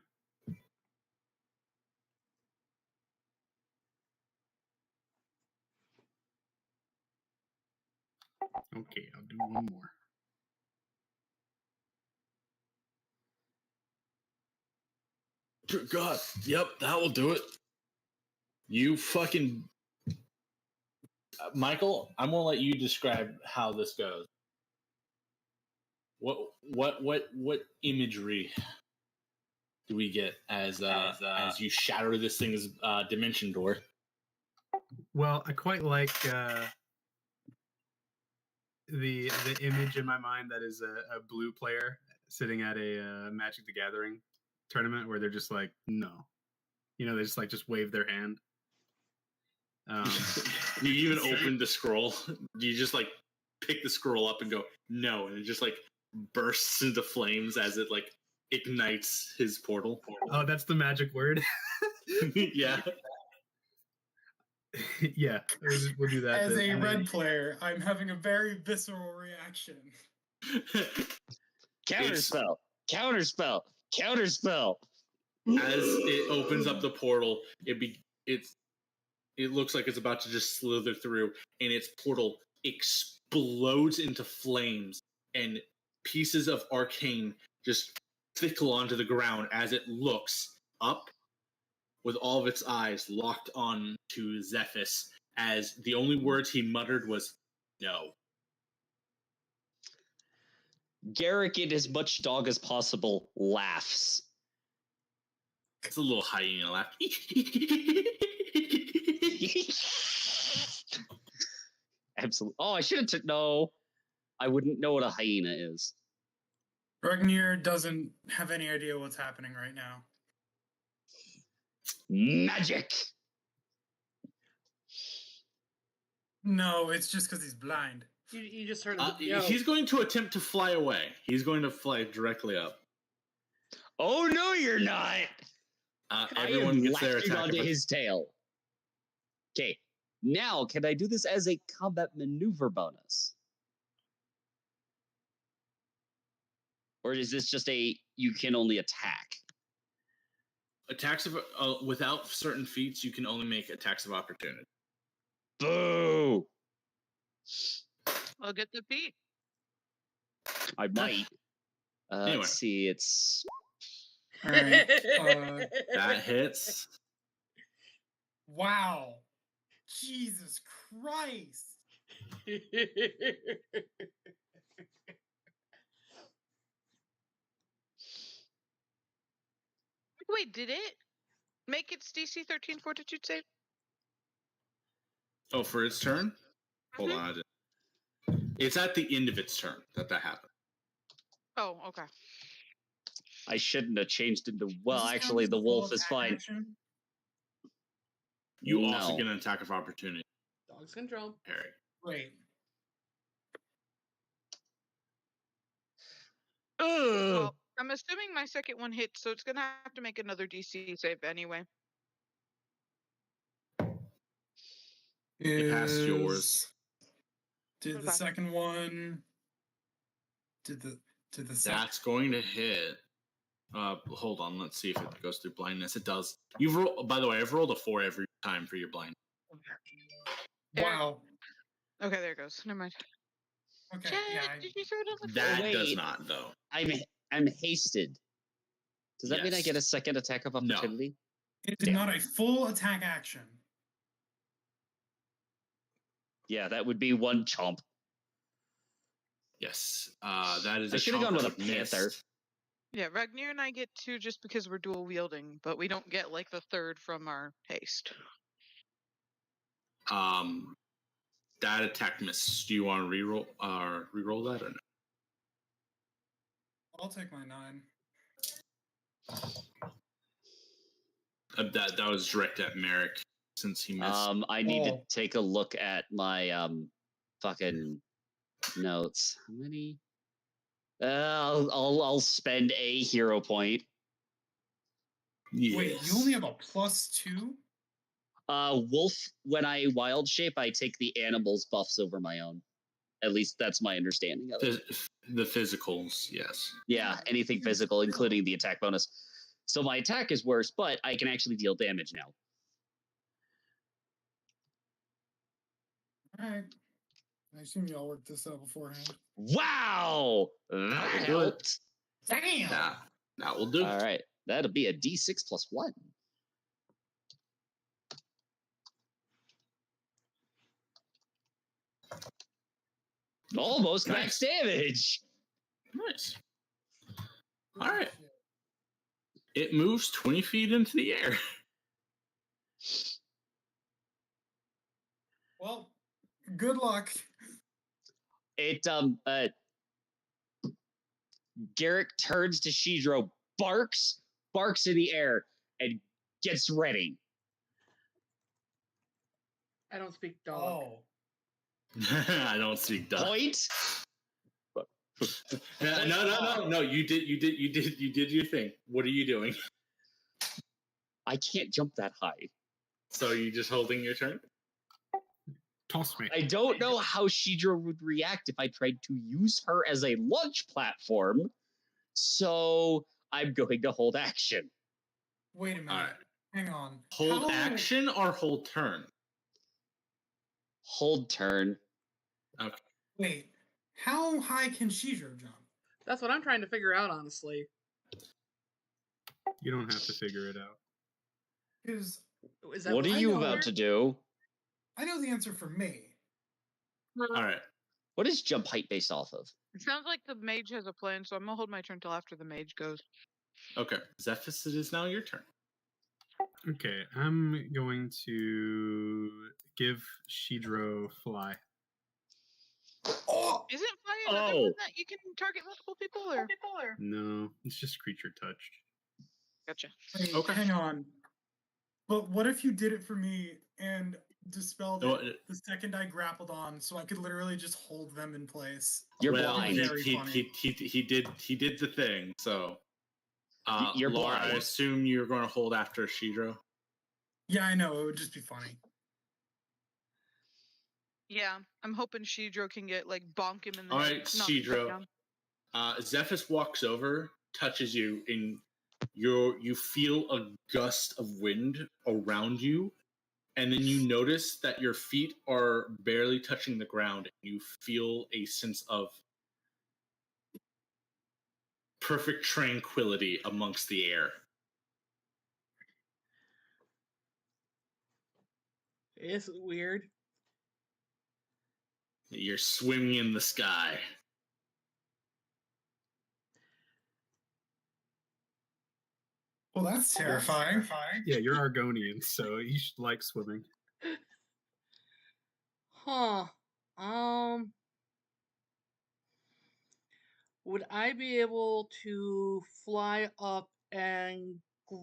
Okay, I'll do one more. Dear God. Yep, that will do it. You fucking... Michael, I'm going to let you describe how this goes. What imagery do we get as you shatter this thing's dimension door? Well, I quite like the image in my mind that is a blue player sitting at a Magic the Gathering tournament where they're just like, no. They just wave their hand. You even open the scroll. You just like pick the scroll up and go, no, and it just like bursts into flames as it like ignites his portal. Oh, that's the magic word. Yeah. Yeah, we'll do that. As then. a And red then- player, I'm having a very visceral reaction. Counterspell. Counterspell. Counterspell. As it opens up the portal, it looks like it's about to just slither through, and its portal explodes into flames, and pieces of arcane just trickle onto the ground as it looks up with all of its eyes locked on to Zephys, as the only words he muttered was, no. Garrick, in as much dog as possible, laughs. It's a little hyena laugh. Absolutely. Oh, I should have no. I wouldn't know what a hyena is. Ragnir doesn't have any idea what's happening right now. Magic. No, it's just because he's blind. You just heard of the He's going to attempt to fly away. He's going to fly directly up. Oh no, you're not! Everyone gets their latching attack. onto his tail. Okay, now can I do this as a combat maneuver bonus? Or is this just you can only attack? Attacks of without certain feats, you can only make attacks of opportunity. Boo! I'll get the feet. I might. Anyway. Let's see, it's... All right. That hits. Wow. Jesus Christ. Wait, did it make its DC 13 Fortitude save? Oh, for its turn? Hold on, I didn't. It's at the end of its turn that happened. Oh, okay. I shouldn't have changed into... Does Well, this count actually, as the a full wolf is attack fine. action? You also No. get an attack of opportunity, Dogs can jump. Harry. Great. Well, I'm assuming my second one hits, so it's gonna have to make another DC save anyway. It passed yours. Did the Okay. second one? Did the second? That's going to hit. Hold on. Let's see if it goes through blindness. It does. You've rolled. By the way, I've rolled a 4 every time for your blind. Wow. Okay, there it goes. Never mind. Okay. Chat, Yeah. did you throw it on the That Wait. does not, though. I'm hasted. Does that mean I Yes. get a second attack of No. opportunity? It is Damn. not a full attack action. Yeah, that would be one chomp. Yes. That is. I a should have chomp gone with a that missed. panther. Yeah, Ragnir and I get 2 just because we're dual wielding, but we don't get like the third from our haste. That attack missed. Do you want to reroll that or no? I'll take my 9. That was direct at Merrick since he missed. I need to Oh. take a look at my fucking notes. How many? I'll spend a hero point. Yes. Wait, you only have a +2? Wolf. When I wild shape, I take the animal's buffs over my own. At least that's my understanding of it. The physicals, yes. Yeah, anything physical, including the attack bonus. So my attack is worse, but I can actually deal damage now. Alright. I assume y'all worked this out beforehand. Wow, that will do it. helped. Damn! That will do. All right, that'll be a D6 plus 1. Almost max damage. Nice. All right. It moves 20 feet into the air. Well, good luck. It Garrick turns to Shidro, barks in the air, and gets ready. I don't speak dog. Oh. I don't speak duck. Point. No. You did your thing. What are you doing? I can't jump that high. So you just holding your turn? Toss me. I don't know how Shidro would react if I tried to use her as a launch platform. So I'm going to hold action. Wait a minute. All right. Hang on. Hold How- action or hold turn? Hold turn. Okay. Wait. How high can Shidro jump? That's what I'm trying to figure out, honestly. You don't have to figure it out. Because Is that What are I you know about her. to do? I know the answer for me. All right. What is jump height based off of? It sounds like the mage has a plan, so I'm gonna hold my turn till after the mage goes. Okay. Zephyrus, it is now your turn. Okay, I'm going to give Shidro fly. Isn't fire another Oh. one that you can target multiple people, or? No, it's just creature touched. Gotcha. Wait, Okay. hang on. But what if you did it for me and dispelled No, it the second I grappled on, so I could literally just hold them in place? You're well, blind. Very funny. he did the thing. So, You're Laura, I blind. assume you're going to hold after Shidro. Yeah, I know. It would just be funny. Yeah, I'm hoping Shidro can get like bonk him in the All head. right, knock him Shidro. down. Zephys walks over, touches you, and you feel a gust of wind around you, and then you notice that your feet are barely touching the ground. You feel a sense of perfect tranquility amongst the air. It's weird. You're swimming in the sky. Well, that's terrifying. Yeah, you're Argonian, so you should like swimming. Huh. Would I be able to fly up and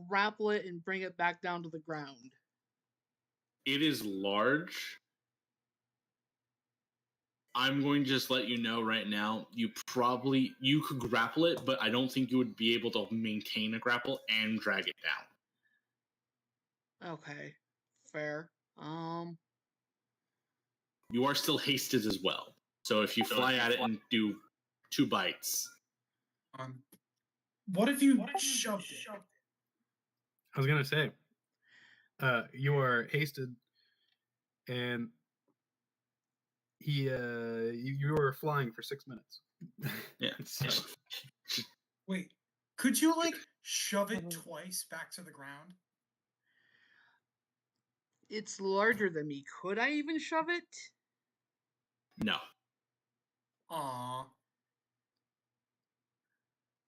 grapple it and bring it back down to the ground? It is large. I'm going to just let you know right now, you could grapple it, but I don't think you would be able to maintain a grapple and drag it down. Okay. Fair. You are still hasted as well. So if you fly at it and do 2 bites. What if you shoved it? I was gonna say, you are hasted, and you were flying for 6 minutes. Yeah. So, Wait, could you like shove it twice back to the ground? It's larger than me. Could I even shove it? No. Aw.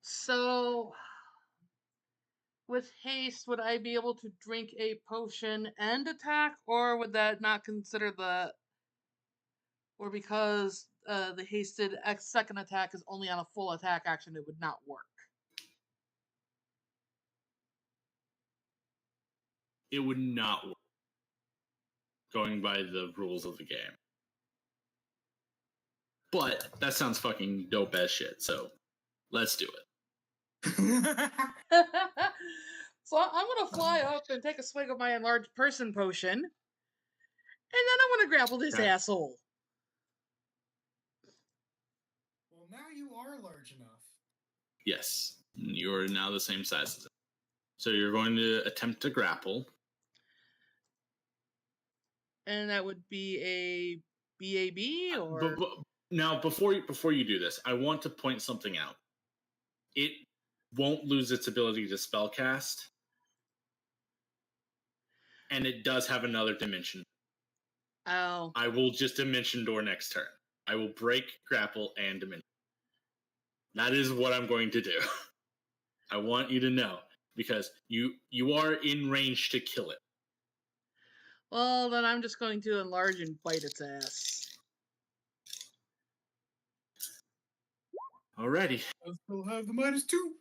So, with haste, would I be able to drink a potion and attack, or would that not consider the... Or because the hasted second attack is only on a full attack action, it would not work? It would not work. Going by the rules of the game. But that sounds fucking dope as shit, so let's do it. So I'm gonna fly up and take a swig of my enlarged person potion, and then I'm gonna grapple this Okay. asshole. Well, now you are large enough. Yes. You're now the same size as it. So you're going to attempt to grapple. And that would be a BAB, or... Now, before you do this, I want to point something out. It won't lose its ability to spellcast, and it does have another dimension. Oh. I will just dimension door next turn. I will break, grapple, and dimension. That is what I'm going to do. I want you to know, because you are in range to kill it. Well, then I'm just going to enlarge and bite its ass. Alrighty. I still have the -2.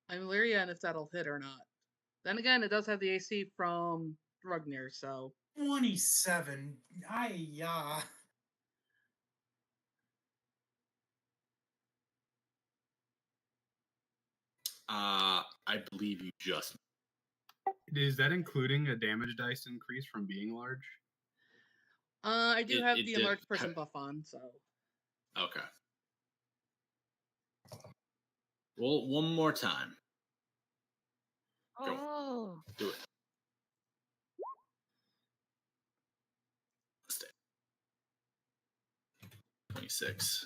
I'm leery on if that'll hit or not. Then again, it does have the AC from Rugnir, so... 27. Yeah. I believe you just. is that including a damage dice increase from being large? I do have it the did enlarged person have- buff on, so... Okay. Well, one more time. Go. Oh. Do it. Stay. 26.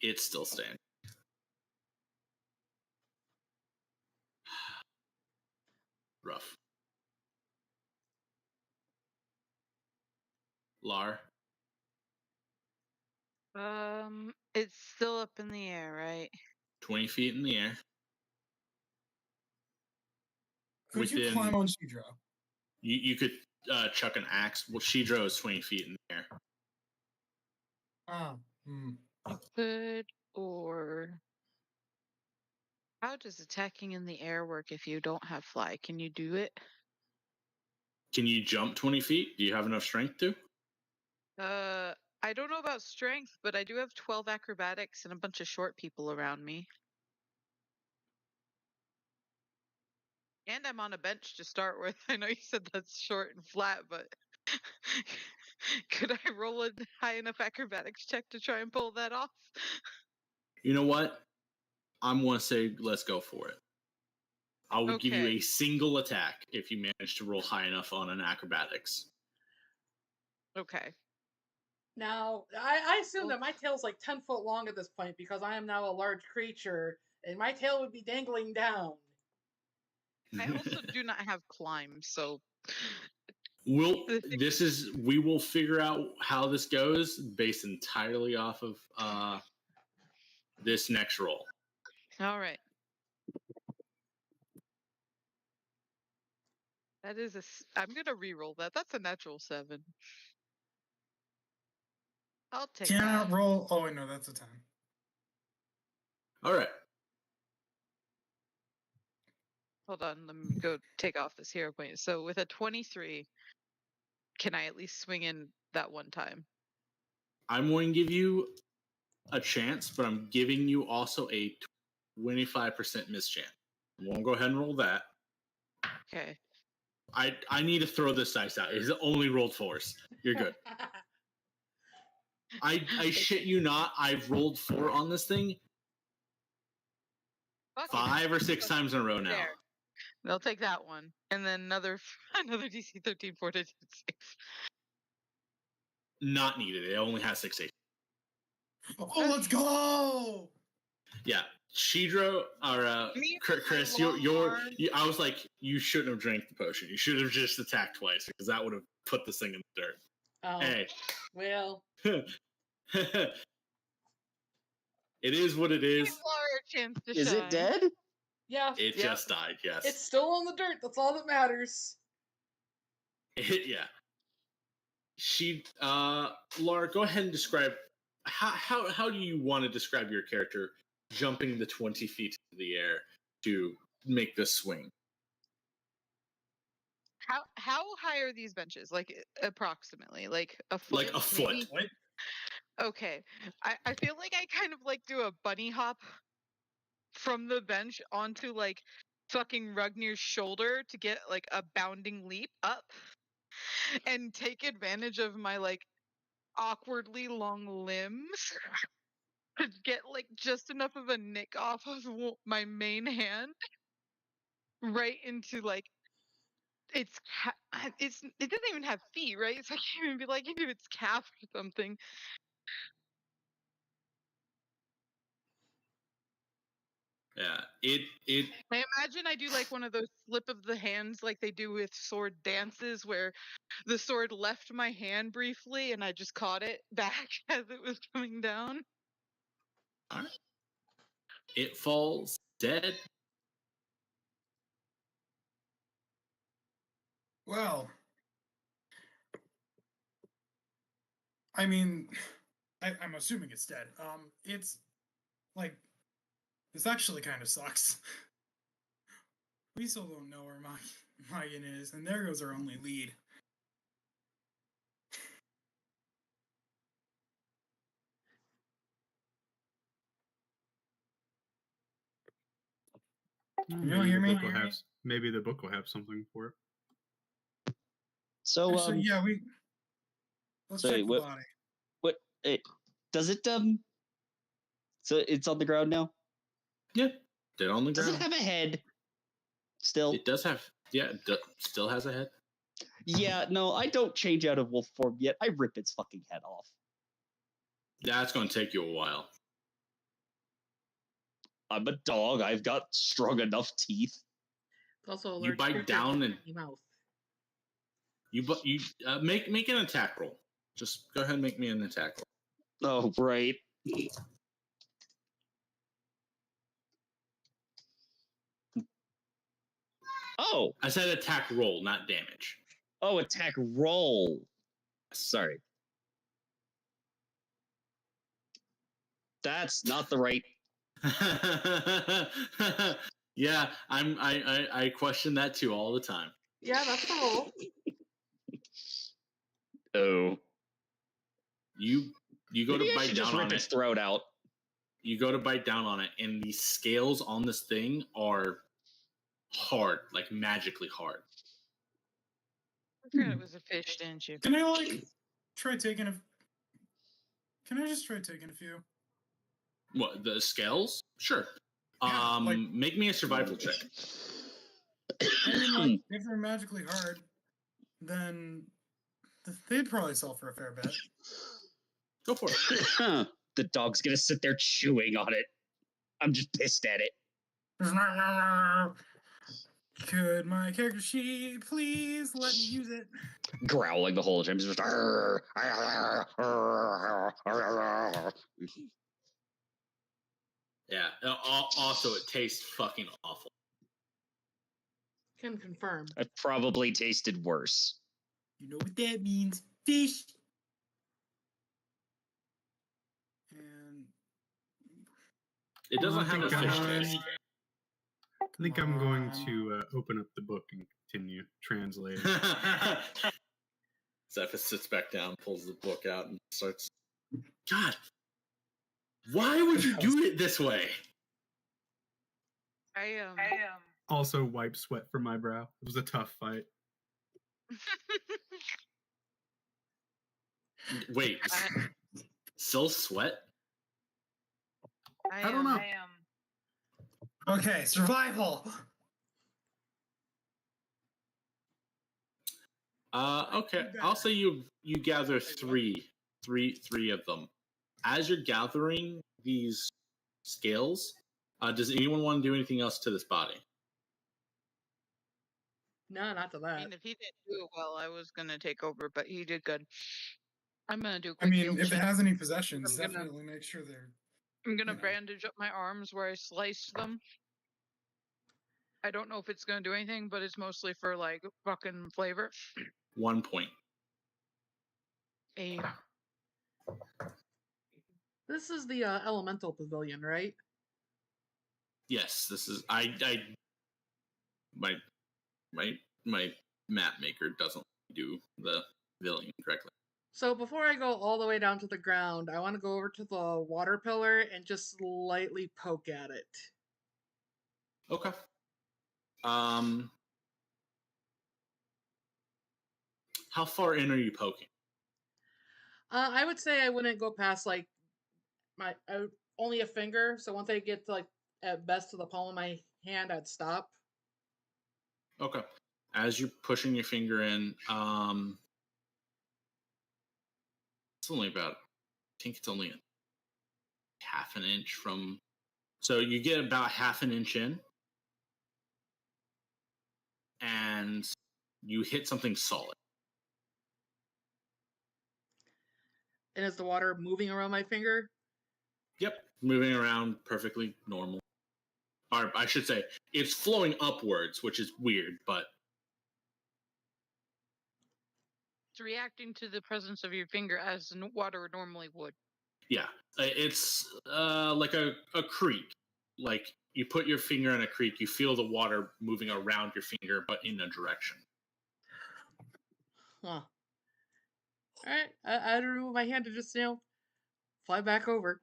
It's still staying. Rough. Lar. It's still up in the air, right? 20 feet in the air. Could you Within- climb on Shidro? You could chuck an axe. Well, Shidro is 20 feet in the air. Oh. Hmm. Could or how does attacking in the air work if you don't have fly? Can you do it? Can you jump 20 feet? Do you have enough strength to? I don't know about strength, but I do have 12 acrobatics and a bunch of short people around me. And I'm on a bench to start with. I know you said that's short and flat, but could I roll a high enough acrobatics check to try and pull that off? You know what? I'm going to say let's go for it. I would give you Okay. a single attack if you manage to roll high enough on an acrobatics. Okay. Now, I assume that my tail's like 10 foot long at this point because I am now a large creature, and my tail would be dangling down. I also do not have climb, so We will figure out how this goes based entirely off of this next roll. all right. That is I'm gonna re-roll that. That's a natural 7. I'll take Cannot that. roll. Oh, wait, no, that's a 10. All right. Hold on, let me go take off this hero point. So with a 23, can I at least swing in that one time? I'm going to give you a chance, but I'm giving you also a 25% miss chance. I'm going to go ahead and roll that. Okay. I need to throw this dice out. It's only rolled 4s. You're good. I shit you not. I've rolled 4 on this thing Fuck it. 5 or 6 times in a row now. There. They'll take that one, and then another DC 13 fortitude 6. Not needed. It only has 6 HP. Oh, let's go! Yeah, Shidro or Chris, I was like, you shouldn't have drank the potion. You should have just attacked twice because that would have put this thing in the dirt. Oh, Hey, well. it is what it is. Chance to Is shine. it dead? Yeah. It yeah. just died. Yes, It's still on the dirt. That's all that matters. Yeah. Laura, go ahead and describe how do you want to describe your character jumping the 20 feet into the air to make this swing? How high are these benches? Like approximately, like a foot. Like a foot. maybe? What? Okay. I feel like I kind of like do a bunny hop from the bench onto like fucking Rugnir's shoulder to get like a bounding leap up and take advantage of my like awkwardly long limbs to get like just enough of a nick off of my main hand right into like it doesn't even have feet, right? So I can't even be like into its calf or something. Yeah, it. I imagine I do like one of those slip of the hands like they do with sword dances where the sword left my hand briefly and I just caught it back as it was coming down. All right. It falls dead. Well, I mean, I'm assuming it's dead. It's like this actually kind of sucks. We still don't know where Megan is, and there goes our only lead. You don't hear me? Maybe the book will have something for it. So Actually, yeah, let's so check the what- body. does it so it's on the ground now? Yeah, dead on the Does ground. it have a head? Still? It does have. Yeah, it still has a head. Yeah, no, I don't change out of wolf form yet. I rip its fucking head off. That's going to take you a while. I'm a dog. I've got strong enough teeth. It's also a You large bite creature down with a and- tiny mouth. You make an attack roll. Just go ahead and make me an attack roll. Oh, right. Oh, I said attack roll, not damage. Oh, attack roll. Sorry. That's not the right. Yeah, I question that too all the time. Yeah, that's the roll. Oh. You go Maybe to I bite should down just on rip it. its throat out. You go to bite down on it, and the scales on this thing are hard, like magically hard. I forgot it was a fish, didn't you? Can I try taking a? Can I just try taking a few? What, the scales? Sure. Yeah, Make me a survival check. I mean, if they're magically hard, then they'd probably sell for a fair bit. Go for it. The dog's gonna sit there chewing on it. I'm just pissed at it. Could my character sheet please let me use it? Growling the whole time. Just, Yeah. Also, it tastes fucking awful. Can confirm. I've probably tasted worse. You know what that means? Fish. And It doesn't I have a think fish I'm- taste. I think I'm going to open up the book and continue translating. Zephyrus sits back down, pulls the book out, and starts. God, why would you do it this way? I Also, wipe sweat from my brow. It was a tough fight. Wait, still sweat? I don't know. okay, survival. Okay. I'll say you gather three of them. As you're gathering these scales, does anyone want to do anything else to this body? No, not to I that. mean, if he didn't do it well, I was gonna take over, but he did good. I'm gonna do a I quick mean, heal if it check. has any possessions, I'm gonna- definitely make sure they're. I'm gonna you know. bandage up my arms where I sliced them. I don't know if it's gonna do anything, but it's mostly for like fucking flavor. 1 point. This is the elemental pavilion, right? Yes, this is. My map maker doesn't do the villain correctly. So before I go all the way down to the ground, I want to go over to the water pillar and just slightly poke at it. Okay. How far in are you poking? I would say I wouldn't go past like only a finger. So once I get to like at best to the palm of my hand, I'd stop. Okay. As you're pushing your finger in, it's only about. I think it's only half an inch from. So you get about half an inch in, and you hit something solid. And is the water moving around my finger? Yep, moving around perfectly normal. Or I should say, it's flowing upwards, which is weird, but It's reacting to the presence of your finger as water normally would. yeah, it's like a creek. Like you put your finger in a creek, you feel the water moving around your finger, but in a direction. Huh. Alright, I'd remove my hand to just, fly back over.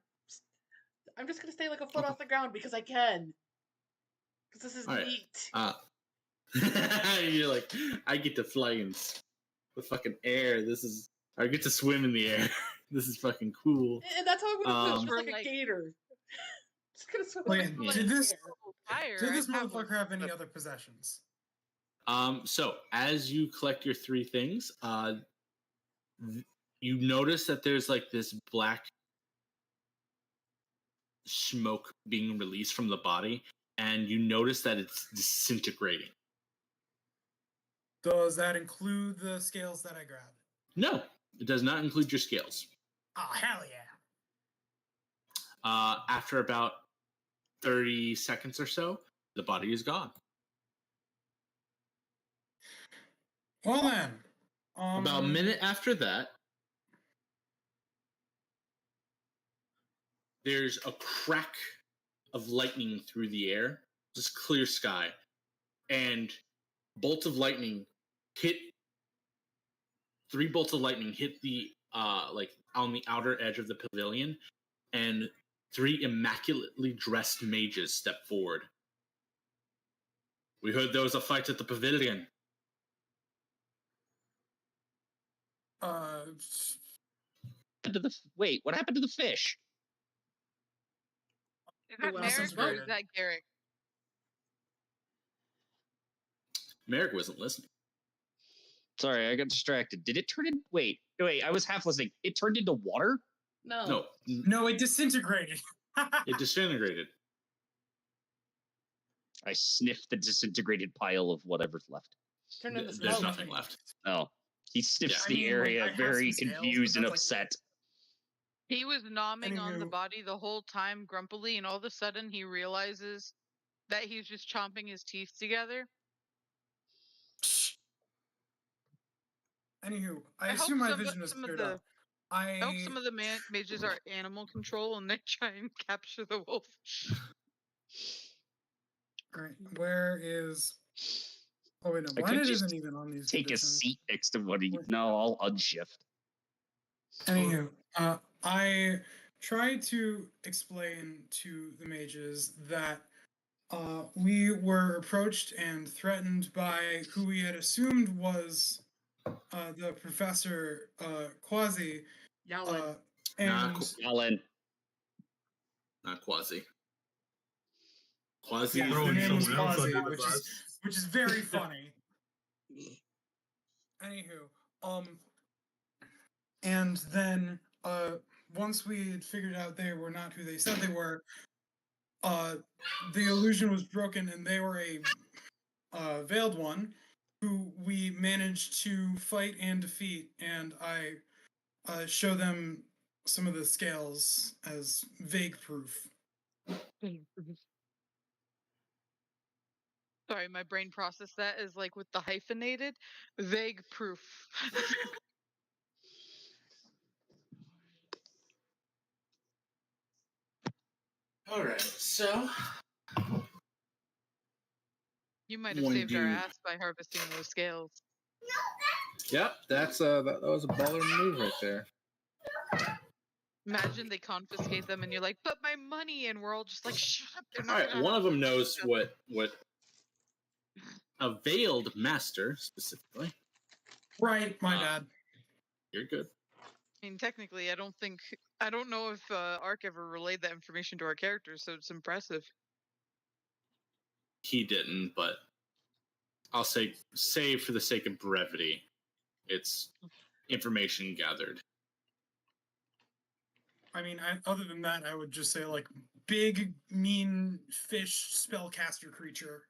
I'm just gonna stay like a foot off the ground because I can. Because this is Alright. neat. You're like, I get to fly in the fucking air. I get to swim in the air. This is fucking cool. And that's how I'm gonna feel, just For like a like- gator. Just gonna swim Wait, like did this Fire, did this I'd have one, motherfucker have any but- other possessions? So as you collect your three things, you notice that there's like this black smoke being released from the body, and you notice that it's disintegrating. Does that include the scales that I grabbed? No, it does not include your scales. Oh, hell yeah. After about 30 seconds or so, the body is gone. Well then, About a minute after that, there's a crack of lightning through the air, just clear sky, and bolts of lightning hit. 3 bolts of lightning hit the like on the outer edge of the pavilion, and 3 immaculately dressed mages step forward. We heard there was a fight at the pavilion. Wait, what happened to the fish? Is that Well, Merrick or disintegrated. is that Garrick? Merrick wasn't listening. Sorry, I got distracted. Did it turn in? Wait, I was half listening. It turned into water? No. No, it disintegrated. It disintegrated. I sniffed the disintegrated pile of whatever's left. Turned into There's smoke. nothing left. Oh, he sniffs Yeah. I the mean, like, I area, have very some scales, confused but and that's, like- upset. He was nomming on the Anywho. body the whole time grumpily, and all of a sudden he realizes that he's just chomping his teeth together. Anywho, I I hope assume my some- vision is some of cleared the- up. I I hope some of the mages are animal control and they try and capture the wolf. Alright, where is... Oh wait, no, I could Blinded just isn't even on these Take a conditions. seat next to what he. Where- No, I'll unshift. Anywho, I tried to explain to the mages that we were approached and threatened by who we had assumed was the Professor Quasi, Yowlin. and Alan, Not Quasi. Quasi. yeah, is her the name was name of Quasi, the which is very funny. Anywho, and then once we had figured out they were not who they said they were, the illusion was broken and they were a veiled one who we managed to fight and defeat, and I show them some of the scales as vague proof. Sorry, my brain processed that as like with the hyphenated vague proof. All right, so You might have When saved our you- ass by harvesting those scales. yep, that's that was a baller move right there. Imagine they confiscate them and you're like, but my money, and we're all just like, shut up. They're All not right, gonna one of have them money." knows what a veiled master specifically. Right, my Uh, bad. You're good. I mean, technically, I don't know if Ark ever relayed that information to our characters, so it's impressive. He didn't, but I'll say for the sake of brevity, it's information gathered. I mean, other than that, I would just say like big, mean fish spellcaster creature.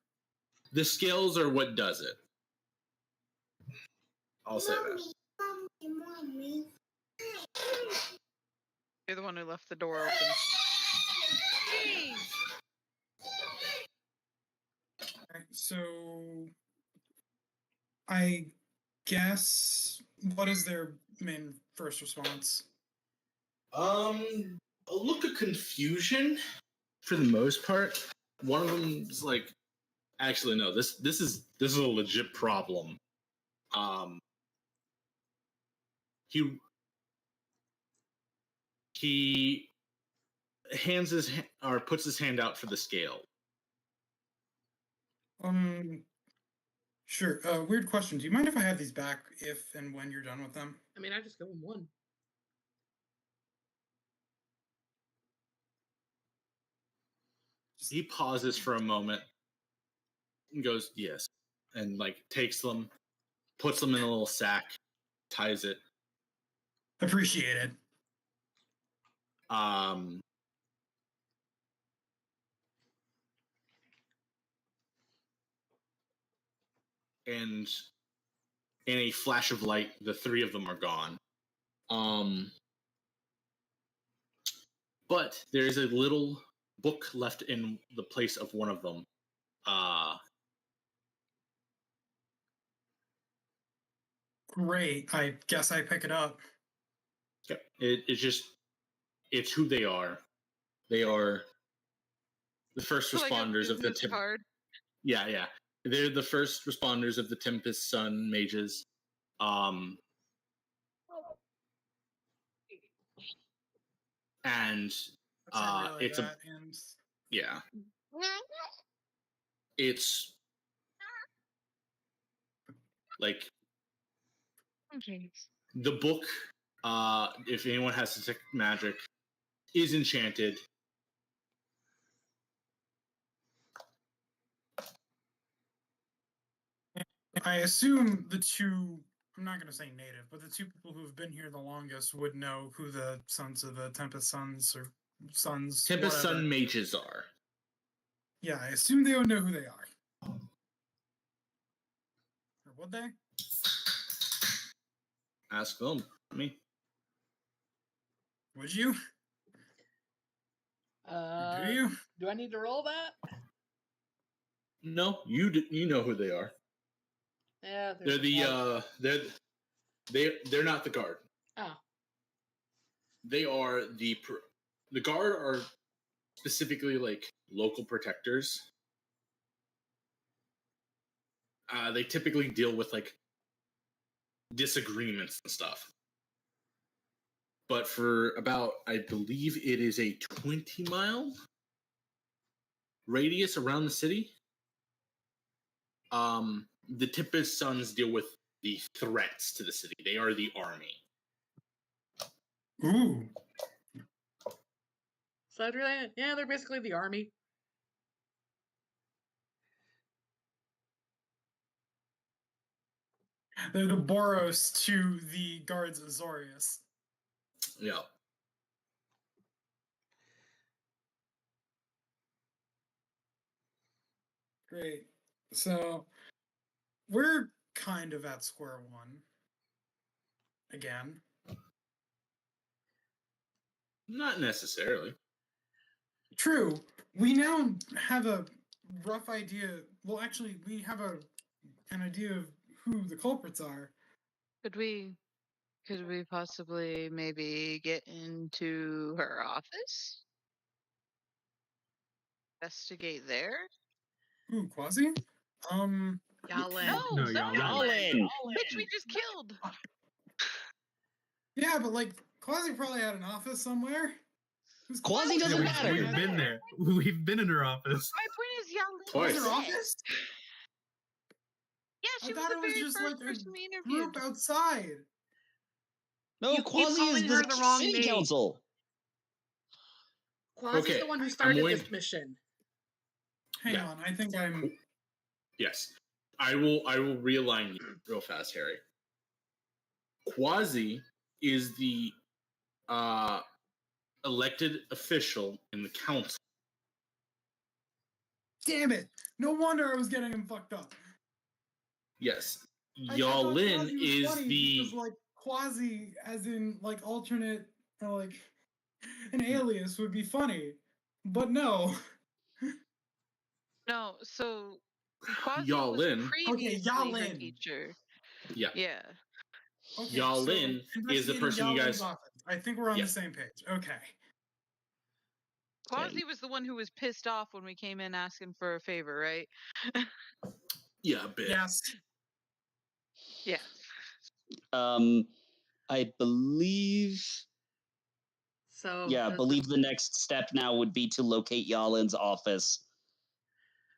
The skills are what does it. I'll say that. You're the one who left the door open. Right, so I guess what is their main first response? A look of confusion for the most part. One of them's like, actually, no. This is a legit problem. He hands his or puts his hand out for the scale. Sure. Weird question. Do you mind if I have these back if and when you're done with them? I mean, I just go in one. He pauses for a moment and goes, "Yes," and like takes them, puts them in a little sack, ties it. Appreciate it. And in a flash of light, the 3 of them are gone. But there is a little book left in the place of one of them. Great. I guess I pick it up. Yep. It's who they are. They are the first Like a responders of the business card. Yeah. They're the first responders of the Tempest Sun mages. And I relay it's that, and yeah. It's like Okay. the book, if anyone has detect magic, is enchanted. I assume the two, I'm not going to say native, but the two people who've been here the longest would know who the Sons of the Tempest Sons or Sons. Tempest whatever. Sun mages are. Yeah, I assume they would know who they are. Or would they? Ask them. Me. Would you? Or do you? Do I need to roll that? No, you know who they are. Yeah, They're they're not the guard. Oh. They are the guard are specifically like local protectors. They typically deal with like disagreements and stuff. But for about, I believe it is a 20-mile radius around the city, the Tempest Sons deal with the threats to the city. They are the army. Ooh. So really, yeah, they're basically the army. They're the Boros to the guards Azorius. Yeah. Great. So we're kind of at square one. Again. Not necessarily. True. We now have a rough idea. Well, actually, we have an idea of who the culprits are. Could we possibly maybe get into her office? Investigate there? Ooh, Quasi? Yalen. No, No, Yalen. Yalen. Bitch, we just killed. Yeah, but like Quasi probably had an office somewhere. Who's Quasi doesn't matter. We've been there. We've been in her office. My point is, Yalen. Twice. Was her office? Yeah, I she was thought the it was very just first like person we a interviewed. group outside. No, You keep Quasi is calling her the the wrong city name. council. Quasi's Okay, the one who I'm started going- this mission. Hang Yeah. on, I think I'm. Yes. I will realign you real fast, Harry. Quasi is the elected official in the council. Damn it! No wonder I was getting him fucked up. Yes. I thought Yalin Quasi was is funny the because, like Quasi, as in like alternate, or like an alias would be funny, but no. No, so Quasi was Yalin. previously her Yalin. teacher. Yeah. Yeah. Okay, Yalin so is the person you investigating guys. Yalin's office. I think we're on Yeah. the same page. Okay. Quasi was the one who was pissed off when we came in asking for a favor, right? Yeah, a bit. Yes. Yeah. I believe. So Yeah, I believe the next step now would be to locate Yalin's office.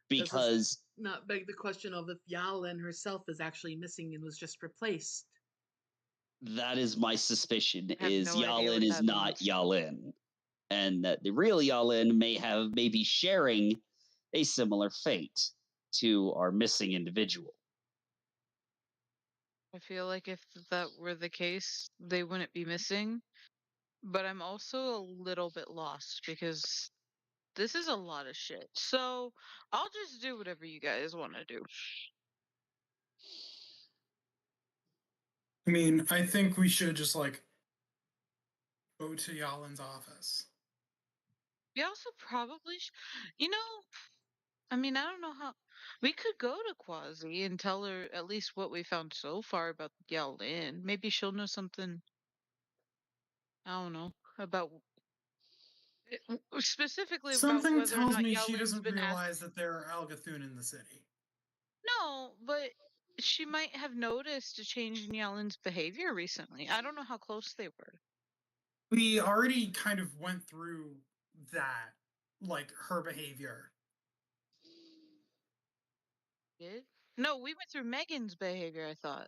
Because not beg the question of if Yalen herself is actually missing and was just replaced. that is my suspicion, I have is no idea Yalin what is that not means. Yalin. And that the real Yalin may be sharing a similar fate to our missing individual. I feel like if that were the case, they wouldn't be missing. But I'm also a little bit lost because this is a lot of shit. So I'll just do whatever you guys want to do. I mean, I think we should just like go to Yalin's office. We also probably, you know, I mean, I don't know how. We could go to Quasi and tell her at least what we found so far about Yao Lin. Maybe she'll know something. I don't know about specifically about Something whether or tells not me Yao she Lin's doesn't been asked. realize that there are Algathun in the city. No, but she might have noticed a change in Yao Lin's behavior recently. I don't know how close they were. We already kind of went through that, like her behavior. Did? No, we went through Megan's behavior, I thought.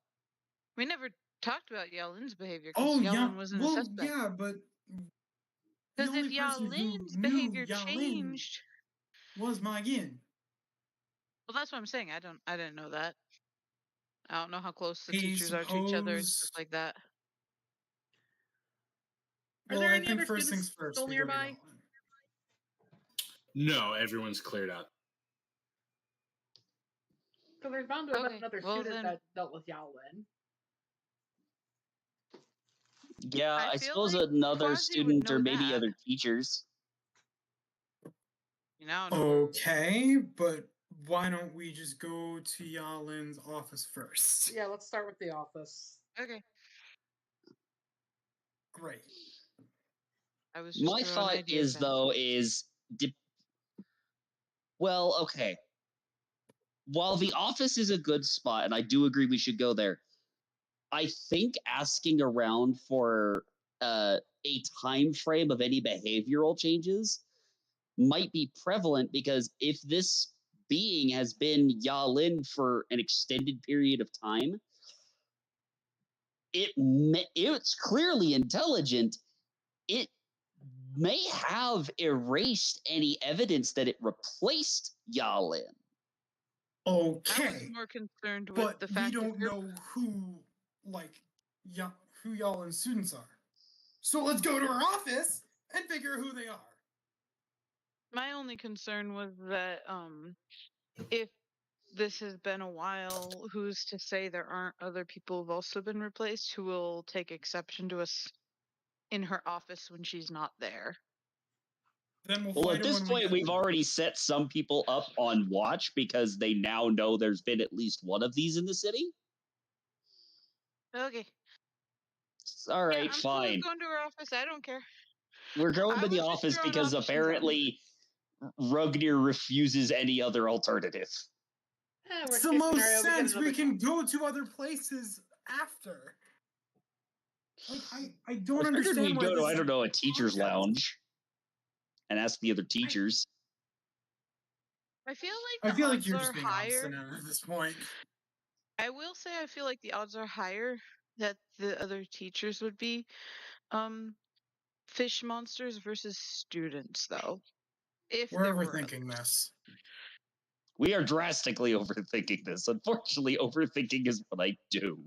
We never talked about Yao Lin's behavior because Oh Yao yeah, Lin wasn't a well suspect. yeah, but the Because only if Yao person who Lin's knew behavior Yao Lin changed, was Ma Yin. well, that's what I'm saying. I didn't know that. I don't know how close the I teachers are to each other and suppose. stuff like that. Are Well, there I any think other first students things first. still We go to nearby? Yao Lin. No, everyone's cleared out. Because there's bound to have been Okay, another well student then- that dealt with Yao Lin. Yeah, I I feel suppose like another Quasi would student or know maybe that. other teachers. You know, no. Okay, but why don't we just go to Yao Lin's office first? Yeah, let's start with the office. Okay. Great. I was just My throwing thought ideas is out. though well, okay. While the office is a good spot, and I do agree we should go there, I think asking around for a time frame of any behavioral changes might be prevalent, because if this being has been Yao Lin for an extended period of time, it's clearly intelligent. It may have erased any evidence that it replaced Yao Lin. I was Okay, more concerned with but the we fact don't know who, like, who Yao Lin's students are. So let's go to her office and figure who they are. my only concern was that if this has been a while, who's to say there aren't other people who've also been replaced who will take exception to us in her office when she's not there? Then we'll Well, fight at it this when we point, get we've there. already set some people up on watch because they now know there's been at least one of these in the city. Okay. All right, I'm cool with fine. going to her office. I don't care. We're going I to the was just office throwing because options out. apparently Rugnir refuses any other alternative. It's Worst the case most scenario, we get sense. We another can go to other places after. Like, I don't I figured understand we'd why go to, this I is don't know, a teacher's contest. lounge and ask the other teachers. I feel I like the feel like odds you're are just being higher. obstinate at this point. I will say I feel like the odds are higher that the other teachers would be fish monsters versus students, though. If We're there were overthinking others. this. We are drastically overthinking this. Unfortunately, overthinking is what I do.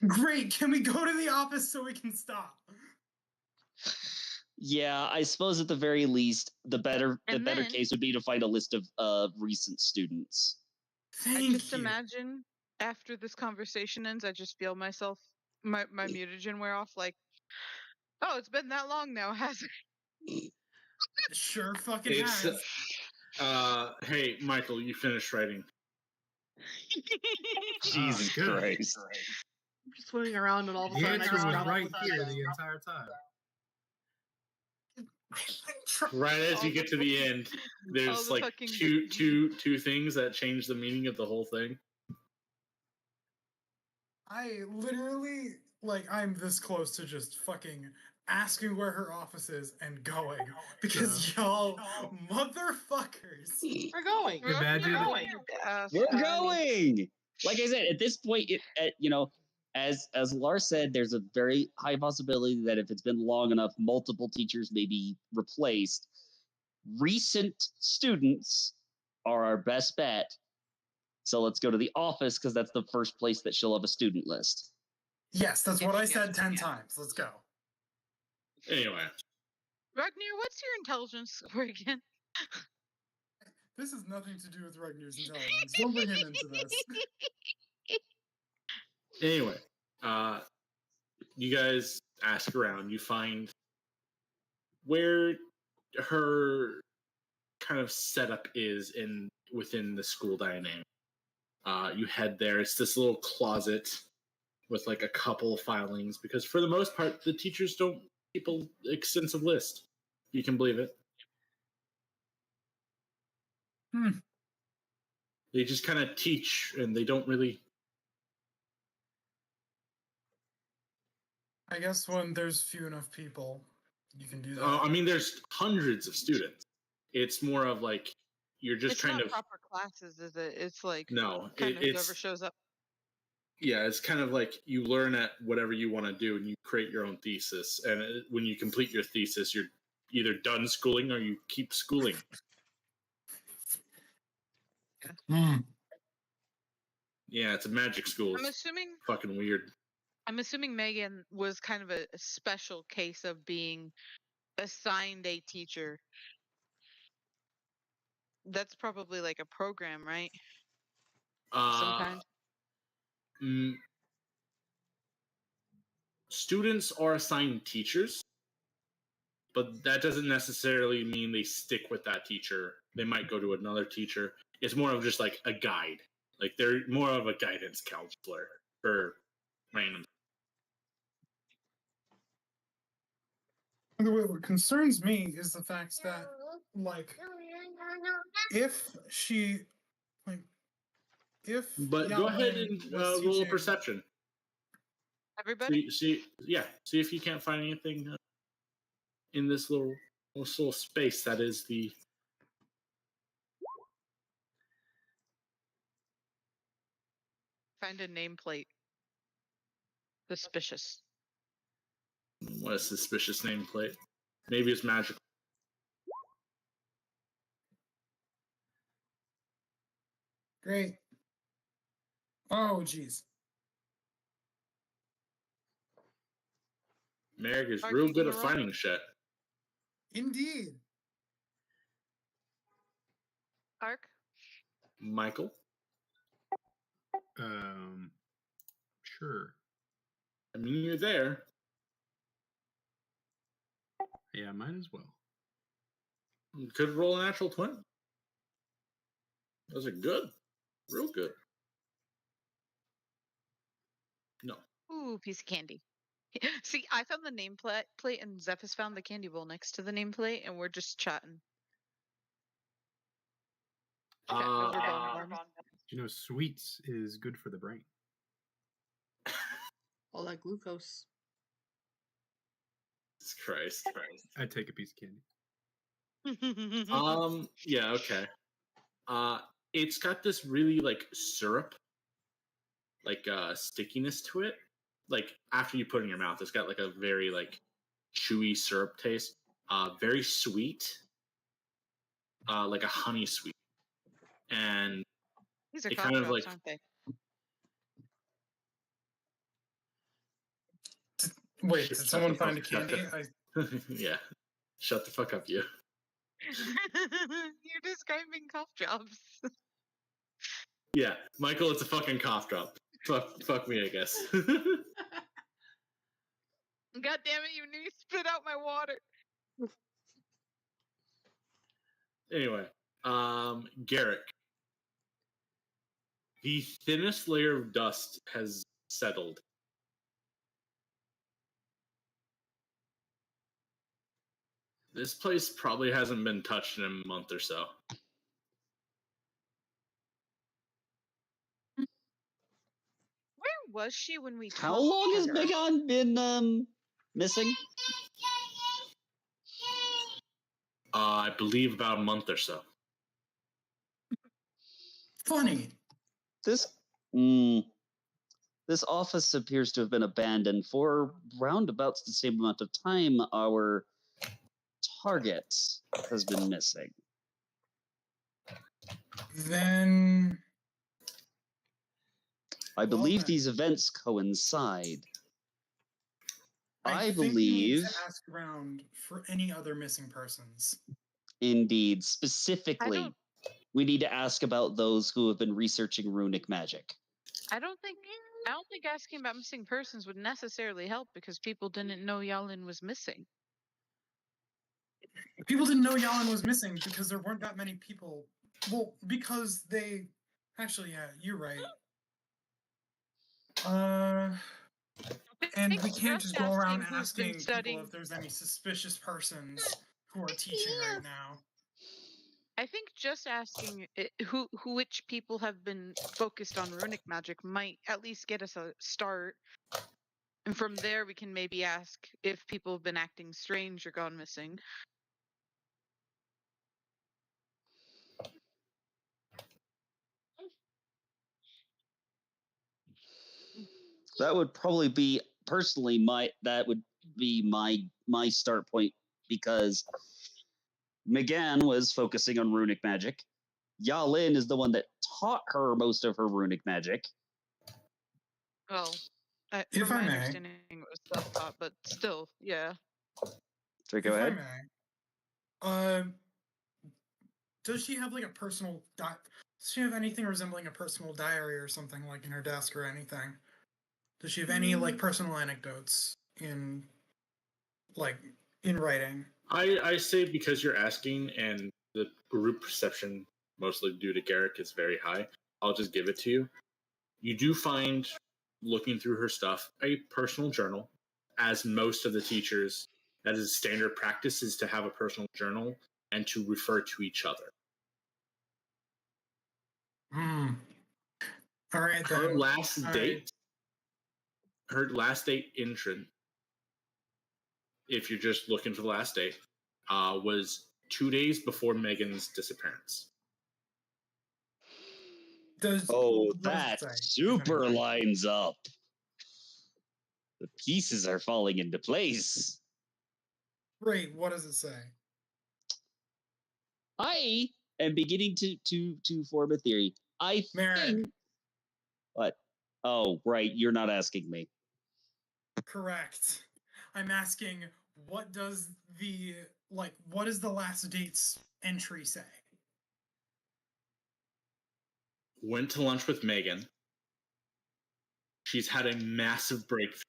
Great. Can we go to the office so we can stop? Yeah, I suppose at the very least, the better And then- case would be to find a list of recent students. I Thank just you. imagine after this conversation ends, I just feel myself, my mutagen wear off. Like, oh, it's been that long now, has it? Sure fucking It's has. hey Michael, you finished writing. Jesus good. Christ. I'm just swimming around and all of a The sudden I answer just was drop right with here that. the entire time. Right as you get to the end, All there's the like fucking two things that change the meaning of the whole thing. I literally, like, I'm this close to just fucking asking where her office is and going. Because y'all motherfuckers. We're going. We're Imagine- going. We're going. Like I said, at this point, as Lars said, there's a very high possibility that if it's been long enough, multiple teachers may be replaced. Recent students are our best bet. So let's go to the office because that's the first place that she'll have a student list. Yes, that's what I Yes, said 10 yes. times. Let's go. Anyway, Ragnar, what's your intelligence score again? This has nothing to do with Ragnar's intelligence. Don't bring him into this. anyway, you guys ask around. You find where her kind of setup is within the school dynamic. You head there. It's this little closet with like a couple of filings because for the most part, the teachers don't keep an extensive list. You can believe it. They just kind of teach, and they don't really. I guess when there's few enough people, you can do that. I mean, there's hundreds of students. It's more of like you're just It's trying not to. proper classes, is it? It's like No, kind of it's whoever shows up. yeah. It's kind of like you learn at whatever you want to do, and you create your own thesis. And when you complete your thesis, you're either done schooling or you keep schooling. Yeah, it's a magic school. I'm It's assuming fucking weird. Megan was kind of a special case of being assigned a teacher. That's probably like a program, right? Some kind. Students are assigned teachers, but that doesn't necessarily mean they stick with that teacher. They might go to another teacher. It's more of just like a guide. Like they're more of a guidance counselor for random. What concerns me is the fact that, like, if she, like, if. But go ahead and roll a perception. Everybody? See if you can't find anything in this little space that is the. Find a nameplate. Suspicious. What a suspicious nameplate. Maybe it's magical. Great. Oh, jeez. Merrick is Are real you good at gonna roll? finding shit. Indeed. Ark? Michael? Sure. I mean, you're there. Yeah, might as well. You could roll a natural 20. Those are good. Real good. No. Ooh, piece of candy. See, I found the nameplate and Zephys found the candy bowl next to the nameplate, and we're just chatting. Chatting over bonbons. You know, sweets is good for the brain. All that glucose. Jesus Christ. I'd take a piece of candy. Yeah, okay. It's got this really like syrup, like stickiness to it. Like after you put it in your mouth, it's got like a very like chewy syrup taste. Very sweet. Like a honey sweet. And These are it cough kind of drops, like aren't they? Wait, did Shut someone the find a fuck candy? up. Yeah. Shut the fuck up, you. You're describing cough drops. Yeah, Michael, it's a fucking cough drop. Fuck me, I guess. God damn it, you knew you spit out my water. Anyway, Garrick. The thinnest layer of dust has settled. This place probably hasn't been touched in a month or so. Where was she when we How talked long to has her? Megan been missing? I believe about a month or so. Funny. This office appears to have been abandoned for roundabouts the same amount of time our target has been missing. Then I believe then. these events coincide. I think we need believe, to ask around for any other missing persons. indeed, specifically, we need to ask about those who have been researching runic magic. I don't think asking about missing persons would necessarily help because people didn't know Yalin was missing. People didn't know Yalan was missing because there weren't that many people. Well, because they... Actually, yeah, you're right. And we can't just go around asking people if there's any suspicious persons who are teaching right now. I think just asking which people have been focused on runic magic might at least get us a start. And from there, we can maybe ask if people have been acting strange or gone missing. That would probably be personally my start point, because McGann was focusing on runic magic. Yalin is the one that taught her most of her runic magic. Well, If from I my may. understanding, it was self-taught, but still, yeah. So go If ahead. I may. Does she have like a personal does she have anything resembling a personal diary or something like in her desk or anything? Does she have any like personal anecdotes in writing? I say, because you're asking and the group perception, mostly due to Garrick, is very high, I'll just give it to you. You do find, looking through her stuff, a personal journal. As most of the teachers, that is standard practice, is to have a personal journal and to refer to each other. All right, then. Her last date entrant, if you're just looking for the last date, was 2 days before Megan's disappearance. That super lines up. The pieces are falling into place. Great. What does it say? I am beginning to form a theory. Merrick. What? Oh, right. You're not asking me. Correct. I'm asking, what does the last date's entry say? Went to lunch with Megan. She's had a massive breakthrough.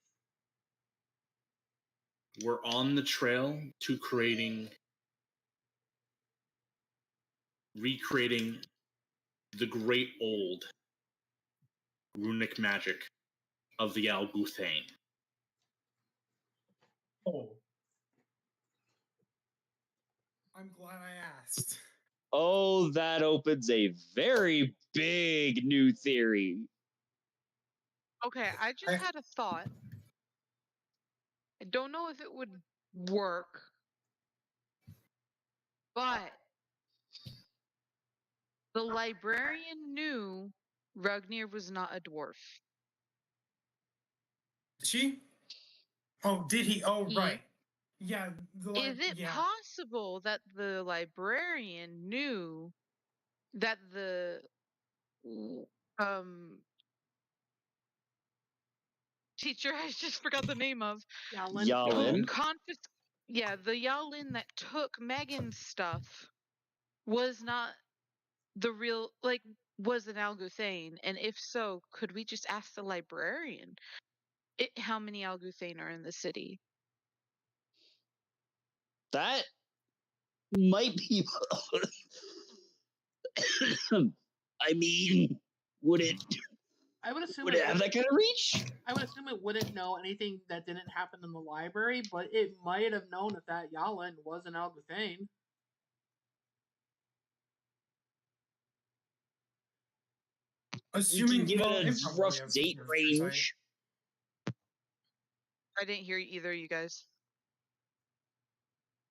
We're on the trail to recreating the great old runic magic of the Alguthane. Oh. I'm glad I asked. Oh, that opens a very big new theory. Okay, I just had a thought. I don't know if it would work, but the librarian knew Ragnir was not a dwarf. She? Oh, did he? Oh, right. Yeah. Is it possible that the librarian knew that the teacher I just forgot the name of Yalin. The Yalin that took Megan's stuff was not the real, was an Alguthane, and if so, could we just ask the librarian how many Alguthane are in the city? That might be. I mean, would it? I would assume would it have that kind of reach? I would assume it wouldn't know anything that didn't happen in the library, but it might have known that Yalin was an Alguthane. Assuming we can give it a rough date range. I didn't hear either of you guys.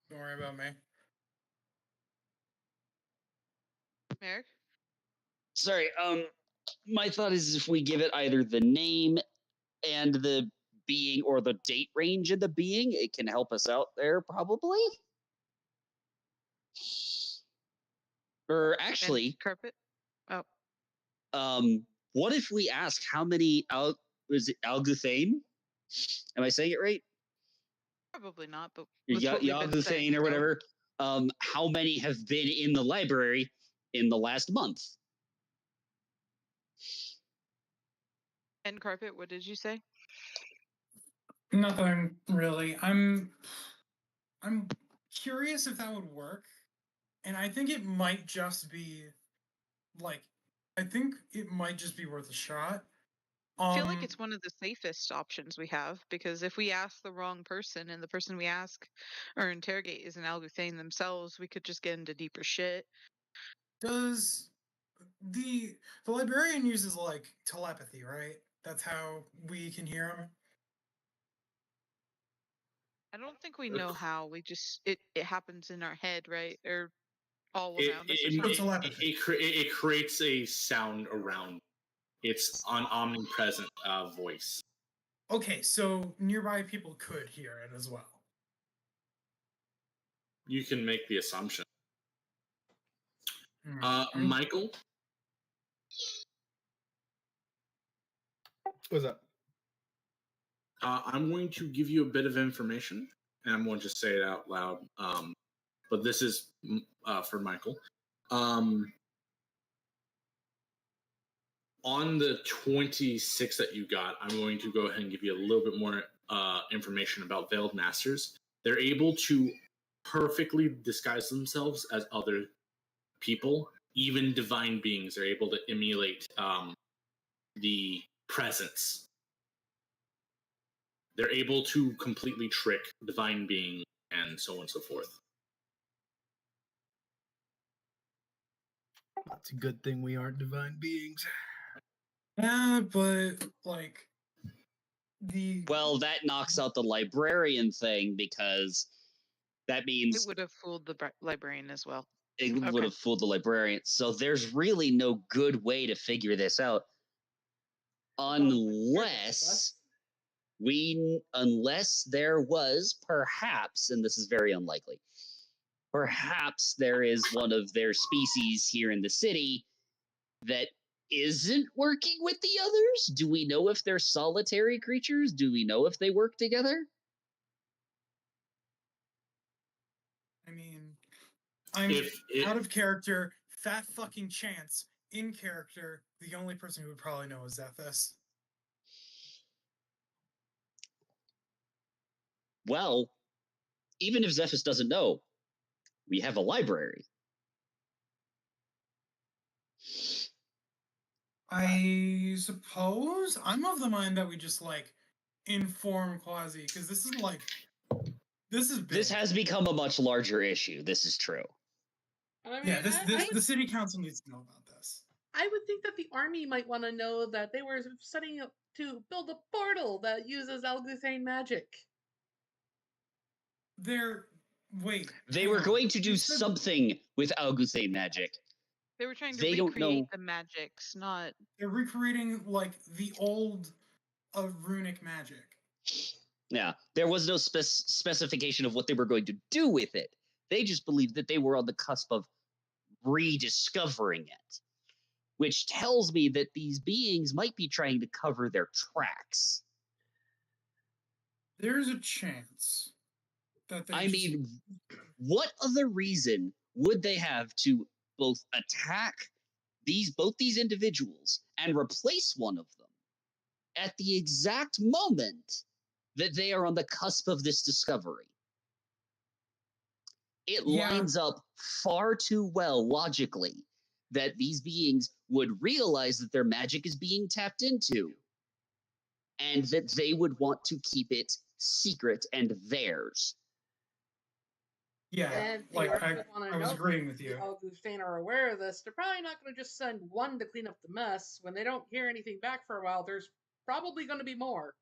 Don't worry about me. Merrick? Sorry, my thought is if we give it either the name and the being or the date range of the being, it can help us out there, probably. Or actually, and carpet. Oh. What if we ask how many was it Alguthane? Am I saying it right? Probably not, but Alguthane or whatever. How many have been in the library in the last month? And carpet, what did you say? Nothing really. I'm curious if that would work, and I think it might just be like, I think it might just be worth a shot. I feel like it's one of the safest options we have, because if we ask the wrong person and the person we ask or interrogate is an Alguthane themselves, we could just get into deeper shit. Does the librarian uses like telepathy, right? That's how we can hear him. I don't think we know how. We just it happens in our head, right? Or all It, around us. Or it, something. it, telepathy. it creates a sound around. It's an omnipresent voice. Okay, so nearby people could hear it as well. You can make the assumption. Mm-hmm. Michael? What's up? I'm going to give you a bit of information, and I'm going to say it out loud. But this is for Michael. On the 26 that you got, I'm going to go ahead and give you a little bit more information about Veiled Masters. They're able to perfectly disguise themselves as other people. Even divine beings are able to emulate the presence. They're able to completely trick divine being and so on and so forth. It's a good thing we aren't divine beings. Yeah, but like Well, that knocks out the librarian thing, because that means it would have fooled the librarian as well. it would have fooled the librarian. So there's really no good way to figure this out, unless there was perhaps, and this is very unlikely, perhaps there is one of their species here in the city that isn't working with the others. Do we know if they're solitary creatures? Do we know if they work together? I mean, I'm out of character. Fat fucking chance. In character, the only person who would probably know is Zethus. Well, even if Zephys doesn't know, we have a library. I suppose I'm of the mind that we just like inform Quasi, because this is big. This has become a much larger issue. This is true. I mean, Yeah, the city council needs to know about this. I would think that the army might want to know that they were setting up to build a portal that uses Alguthane magic. They hang were on. going to do something with Alguthane magic. They were trying to They don't recreate know. the magics, not. They're recreating like the old runic magic. Yeah, there was no specification of what they were going to do with it. They just believed that they were on the cusp of rediscovering it, which tells me that these beings might be trying to cover their tracks. There's a chance that they. I mean, what other reason would they have to both attack both these individuals and replace one of them at the exact moment that they are on the cusp of this discovery? It lines up far too well logically that these beings would realize that their magic is being tapped into, and that they would want to keep it secret and theirs. Yeah, And like I was agreeing with you. Alguthane are aware of this. They're probably not going to just send one to clean up the mess. When they don't hear anything back for a while, there's probably going to be more.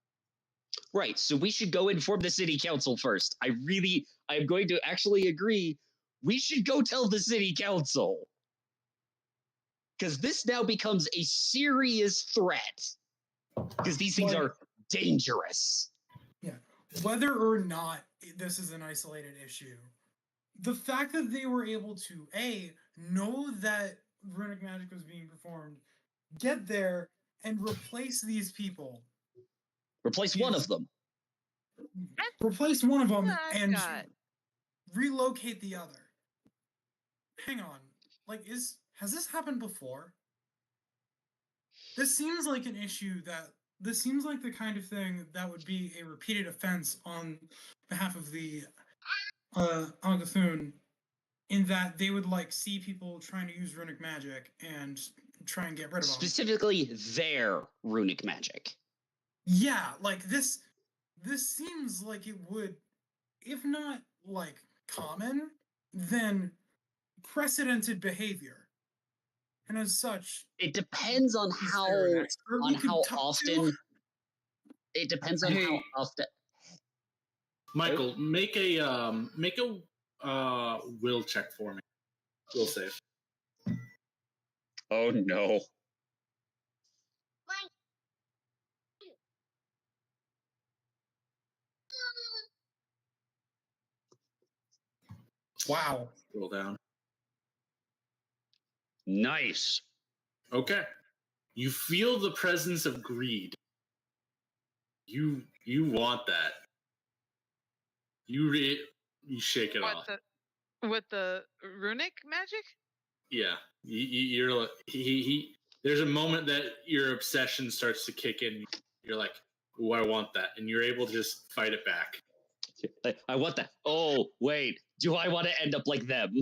Right, so we should go inform the city council first. I'm going to actually agree. We should go tell the city council. Because this now becomes a serious threat. Because these things are dangerous. Yeah. Whether or not this is an isolated issue, the fact that they were able to, know that runic magic was being performed, get there, and replace these people. Replace one of them. Replace one of them and God. relocate the other. Hang on. Has this happened before? This seems like an issue this seems like the kind of thing that would be a repeated offense on behalf of the Agathun, in that they would like see people trying to use runic magic and try and get rid of them. Specifically, their runic magic. Yeah, like this seems like it would, if not like common, then precedented behavior. And as such, It depends on how often. It depends on how often. Michael, make a will check for me. Will save. Oh no. Wow. Roll down. Nice. Okay. You feel the presence of greed. You want that. You shake it off. With the runic magic? Yeah. You're like he. There's a moment that your obsession starts to kick in. You're like, "Oh, I want that," and you're able to just fight it back. I want that. Oh, wait. Do I want to end up like them?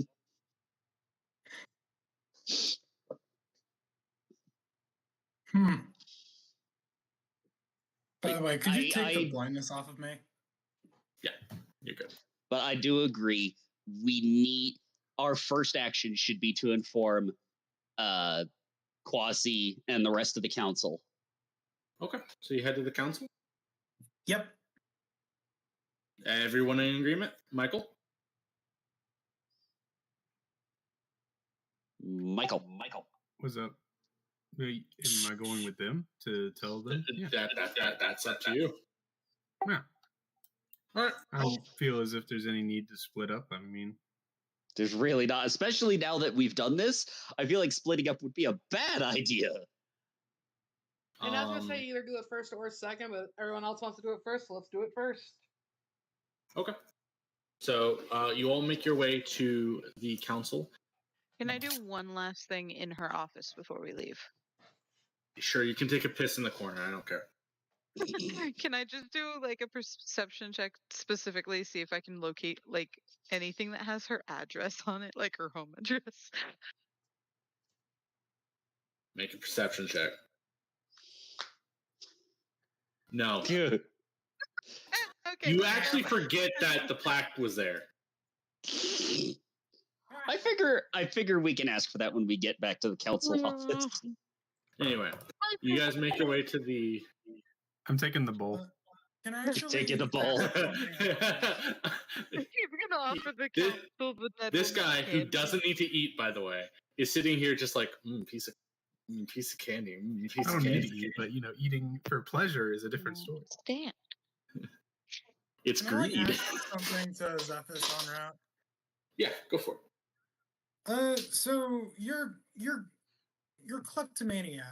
By the way, could you take the blindness off of me? Yeah, you're good. But I do agree. We need our first action should be to inform Quasi and the rest of the council. Okay, so you head to the council? Yep. Everyone in agreement? Michael? Michael. What's up? Am I going with them to tell them? Yeah. That's up to you. Yeah. All right. I don't feel as if there's any need to split up. I mean, there's really not, especially now that we've done this. I feel like splitting up would be a bad idea. And I was going to say either do it first or second, but everyone else wants to do it first, so let's do it first. Okay. So you all make your way to the council. Can I do one last thing in her office before we leave? Sure, you can take a piss in the corner. I don't care. Can I just do like a perception check specifically, see if I can locate like anything that has her address on it, like her home address? Make a perception check. No. Good. Okay. You actually forget that the plaque was there. I figure we can ask for that when we get back to the council office. Anyway, you guys make your way to the... I'm taking the bowl. Can I actually... Taking the bowl. He's gonna offer the council the dead This woman's guy, who candy. doesn't need to eat, by the way, is sitting here just like, piece of candy, piece I of don't candy. need to eat, but eating for pleasure is a different story. Stand. It's Can I, like, greed. ask something to Zephys en route? Yeah, go for it. So your kleptomania.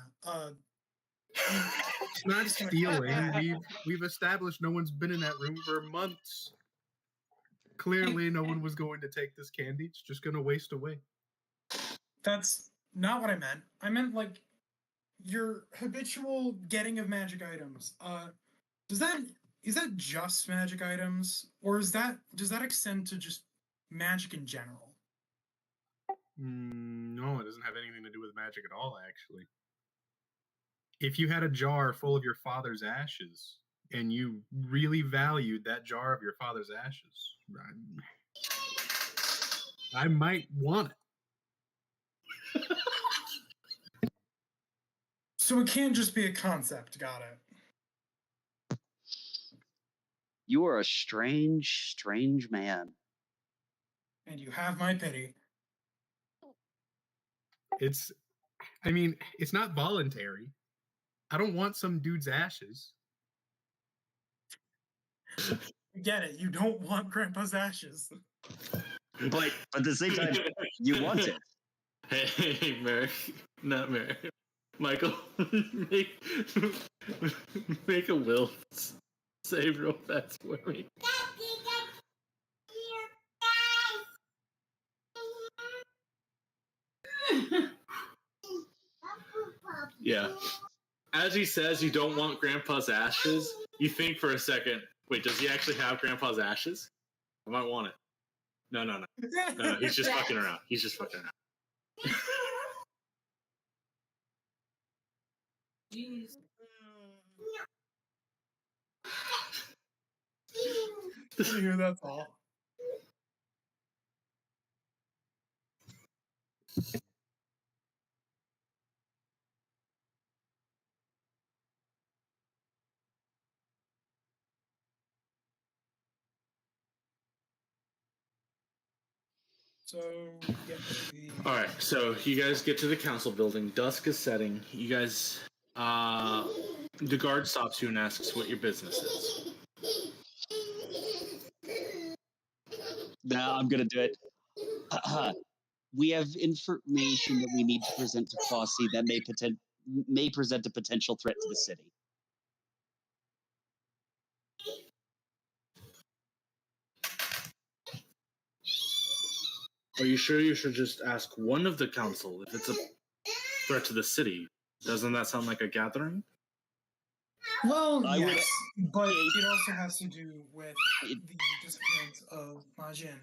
It's not stealing. We've established no one's been in that room for months. Clearly, no one was going to take this candy. It's just going to waste away. That's not what I meant. I meant like your habitual getting of magic items. Is that just magic items, or does that extend to just magic in general? No, it doesn't have anything to do with magic at all, actually. If you had a jar full of your father's ashes, and you really valued that jar of your father's ashes, I might want it. So it can't just be a concept. Got it. You are a strange, strange man. And you have my pity. It's not voluntary. I don't want some dude's ashes. Get it. You don't want Grandpa's ashes. But at the same time, you want it. Hey, Mary. Not Mary. Michael, make a will save real fast for me. Yeah. As he says you don't want Grandpa's ashes, you think for a second, wait, does he actually have Grandpa's ashes? I might want it. No. He's just fucking around. He's just fucking around. Jeez. Anywho, that's all. So, All right, so you guys get to the council building. Dusk is setting. You guys, the guard stops you and asks what your business is. Nah, I'm gonna do it. We have information that we need to present to Quasi that may present a potential threat to the city. Are you sure you should just ask one of the council if it's a threat to the city? Doesn't that sound like a gathering? Well, I yes, would- but it also has to do with the disappearance of Majin.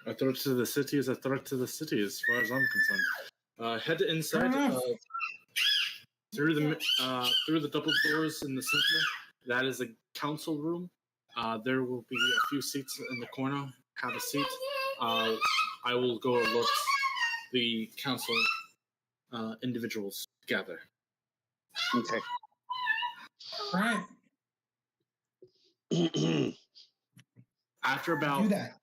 A threat to the city is a threat to the city, as far as I'm concerned. Head inside through the double doors in the center. That is a council room. There will be a few seats in the corner. Have a seat. I will go look the council individuals gather. Okay. Right. After about Do that.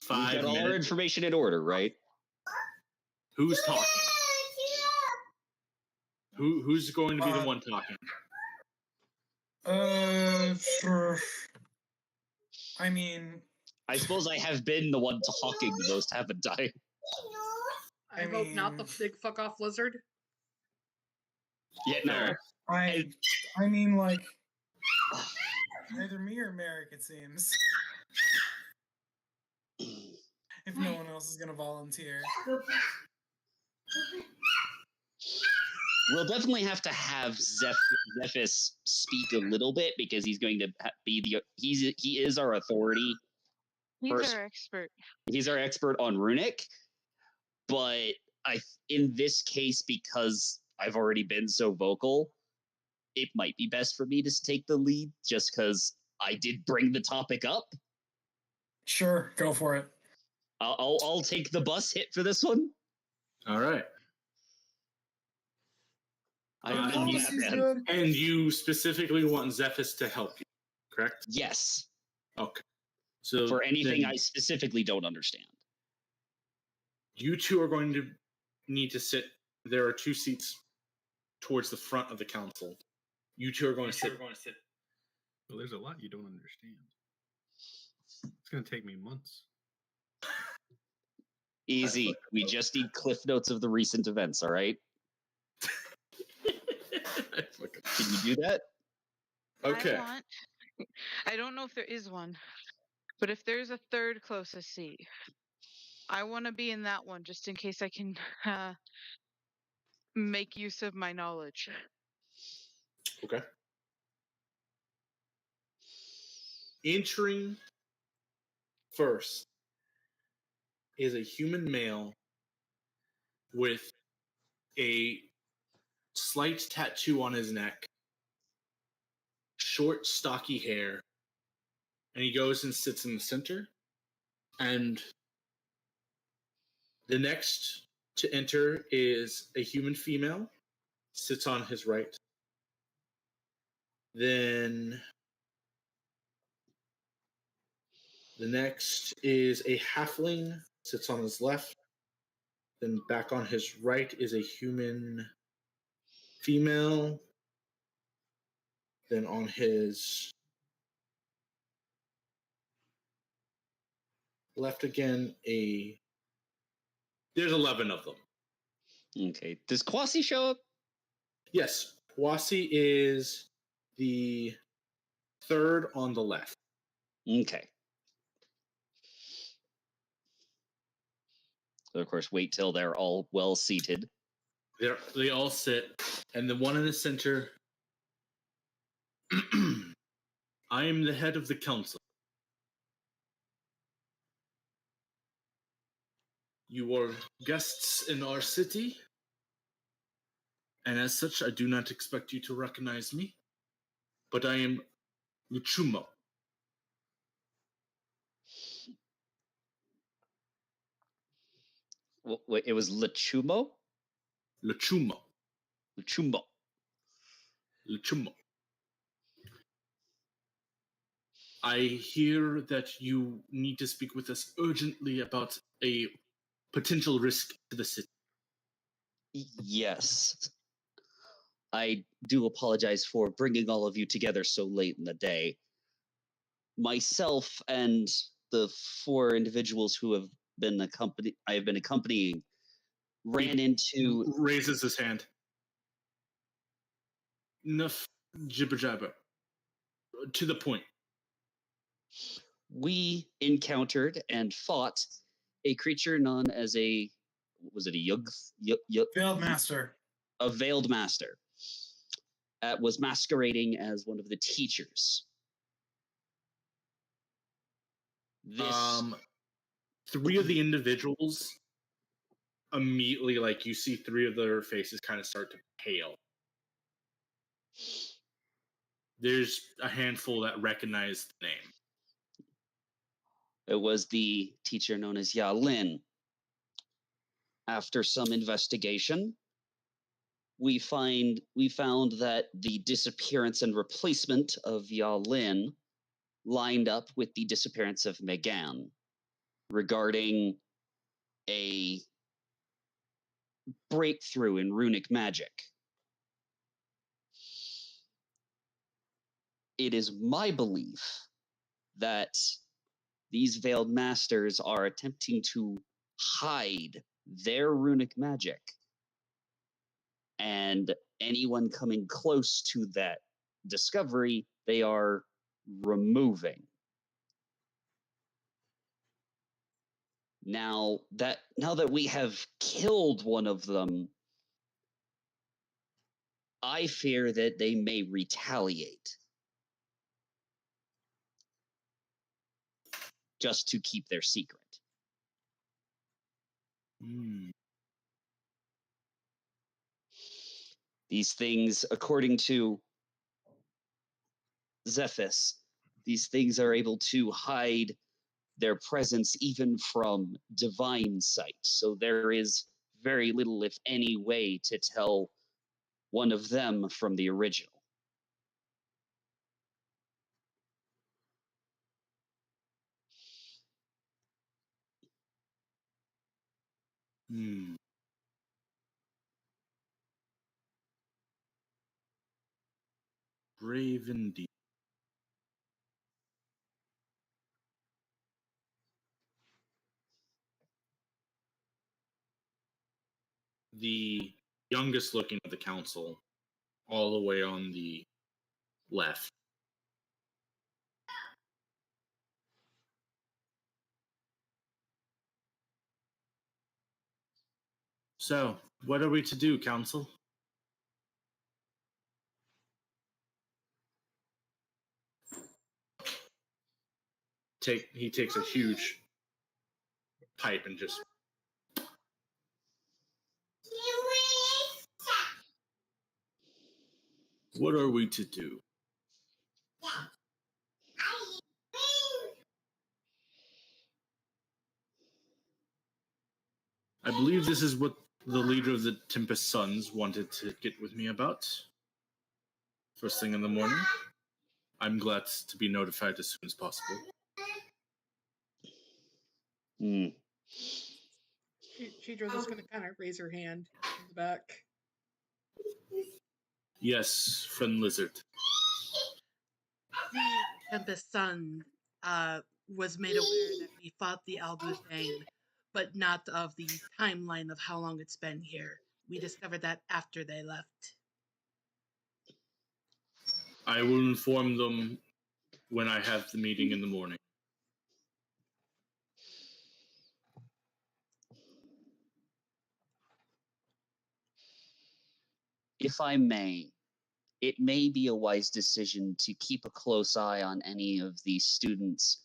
5 We got all our minutes, information in order, right? who's talking? Who's going to be the one talking? Sure. I mean, I suppose I have been the one talking the most, haven't I? I vote not the big fuck off lizard. Yeah, no. I mean, like, either me or Merrick, it seems. If no one else is gonna volunteer. We'll definitely have to have Zephys speak a little bit because he's going to be he is our authority. He's our expert. He's our expert on runic, but in this case, because I've already been so vocal, it might be best for me to take the lead just because I did bring the topic up. Sure, go for it. I'll take the bus hit for this one. All right. And you specifically want Zephys to help you, correct? Yes. Okay. So for anything I specifically don't understand. You two are going to need to sit. There are 2 seats towards the front of the council. You two are going to sit. Well, there's a lot you don't understand. It's going to take me months. Easy. We just need cliff notes of the recent events, all right? Can you do that? Okay. I don't know if there is one, but if there's a third closest seat, I want to be in that one just in case I can make use of my knowledge. Okay. Entering first is a human male with a slight tattoo on his neck, short, stocky hair, and he goes and sits in the center. And the next to enter is a human female, sits on his right. Then the next is a halfling, sits on his left. Then back on his right is a human female. Then on his left again, there's 11 of them. Okay. Does Quasi show up? Yes, Wasi is the third on the left. Okay. So of course, wait till they're all well seated. They all sit, and the one in the center. I am the head of the council. You are guests in our city, and as such, I do not expect you to recognize me, but I am Luchumo. Wait, it was Lechumo? Luchumo. Luchumbo. Luchumo. I hear that you need to speak with us urgently about a potential risk to the city. Yes. I do apologize for bringing all of you together so late in the day. Myself and the 4 individuals who have been accompanying ran into Raises his hand. Enough jibber jabber. To the point. we encountered and fought a creature known as a Field Master. a veiled master. Was masquerading as one of the teachers. This 3 of the individuals immediately, like, you see 3 of their faces kind of start to pale. There's a handful that recognize the name. It was the teacher known as Ya Lin. After some investigation, we found that the disappearance and replacement of Ya Lin lined up with the disappearance of Megan regarding a breakthrough in runic magic. It is my belief that these veiled masters are attempting to hide their runic magic, and anyone coming close to that discovery, they are removing. Now that we have killed one of them, I fear that they may retaliate just to keep their secret. These things, according to Zephys, these things are able to hide their presence even from divine sight. So there is very little, if any, way to tell one of them from the original. Brave indeed. The youngest looking of the council, all the way on the left. So, what are we to do, council? He takes a huge pipe and just... What are we to do? I believe this is what the leader of the Tempest Sons wanted to get with me about. First thing in the morning. I'm glad to be notified as soon as possible. Sheedra's just going to kind of raise her hand in the back. Yes, friend Lizard. The Tempest Sun was made aware that we fought the Albuzane, but not of the timeline of how long it's been here. We discovered that after they left. I will inform them when I have the meeting in the morning. If I may, it may be a wise decision to keep a close eye on any of these students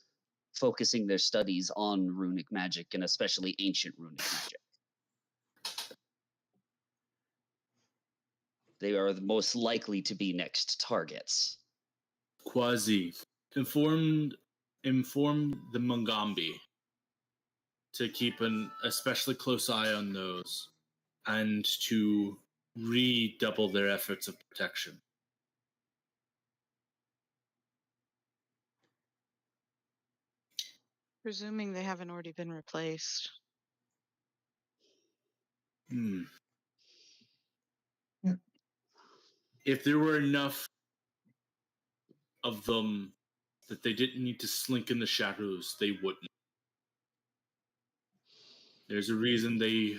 focusing their studies on runic magic and especially ancient runic magic. They are the most likely to be next targets. Quasi, inform the Mungambi to keep an especially close eye on those and to redouble their efforts of protection. Presuming they haven't already been replaced. If there were enough of them that they didn't need to slink in the shadows, they wouldn't. There's a reason they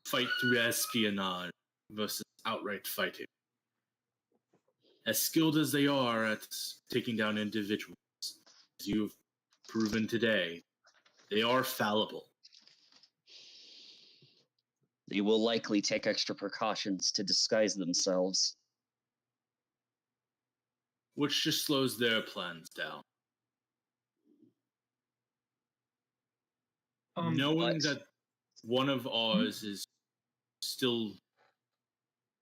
fight through espionage versus outright fighting. As skilled as they are at taking down individuals, as you've proven today, they are fallible. They will likely take extra precautions to disguise themselves. Which just slows their plans down. Knowing that one of ours is still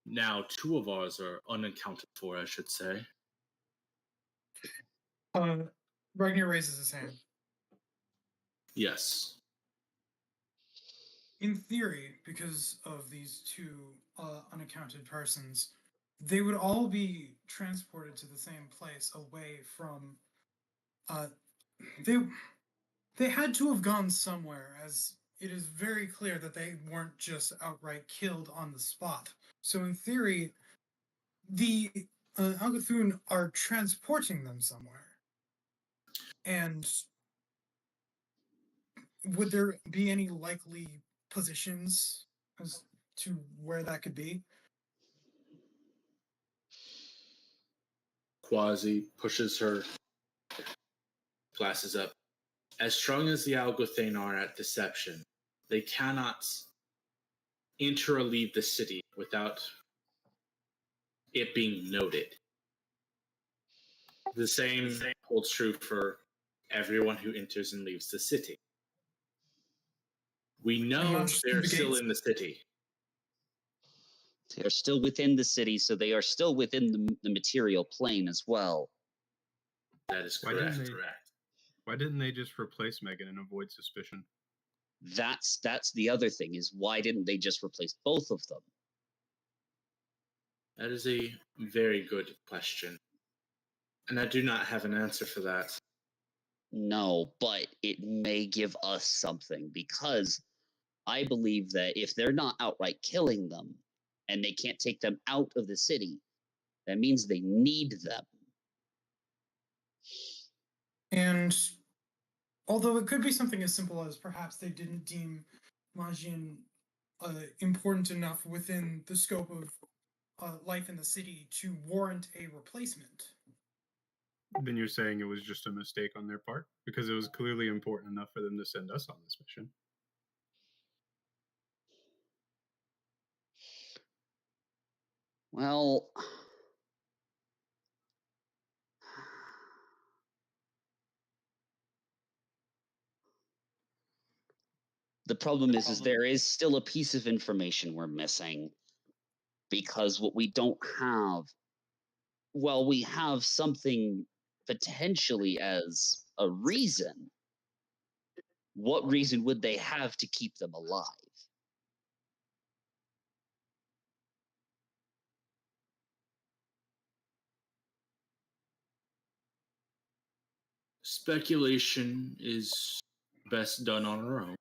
now, two of ours are unaccounted for, I should say. Ragnar raises his hand. Yes. In theory, because of these two unaccounted persons, they would all be transported to the same place away from. They had to have gone somewhere, as it is very clear that they weren't just outright killed on the spot. So in theory, the Algathun are transporting them somewhere. And would there be any likely positions as to where that could be? Quasi pushes her glasses up. As strong as the Algothane are at deception, they cannot enter or leave the city without it being noted. The same holds true for everyone who enters and leaves the city. We know they're still in the city. They are still within the city, so they are still within the material plane as well. That is correct. Why didn't they just replace Megan and avoid suspicion? That's the other thing, is why didn't they just replace both of them? That is a very good question. And I do not have an answer for that. No, but it may give us something, because I believe that if they're not outright killing them and they can't take them out of the city, that means they need them. And although it could be something as simple as perhaps they didn't deem Majin important enough within the scope of life in the city to warrant a replacement. Then you're saying it was just a mistake on their part? Because it was clearly important enough for them to send us on this mission. Well, the problem is there is still a piece of information we're missing, because what we don't have, well, we have something potentially as a reason. What reason would they have to keep them alive? Speculation is best done on our own.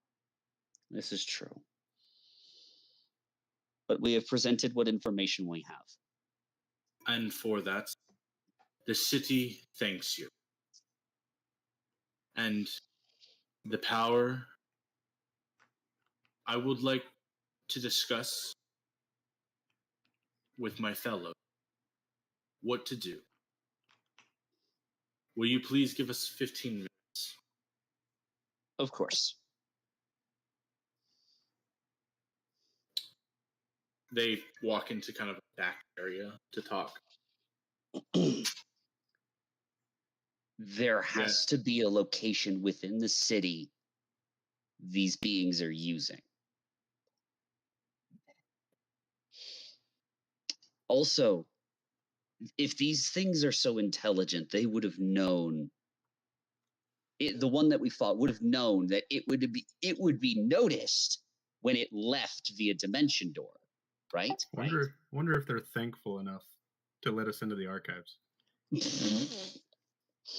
This is true. But we have presented what information we have. And for that, the city thanks you. And the power, I would like to discuss with my fellow what to do. Will you please give us 15 minutes? Of course. They walk into kind of a back area to talk. there has to be a location within the city these beings are using. Also, if these things are so intelligent, they would have known. The one that we fought would have known that it would be noticed when it left via dimension door, right? Wonder if they're thankful enough to let us into the archives.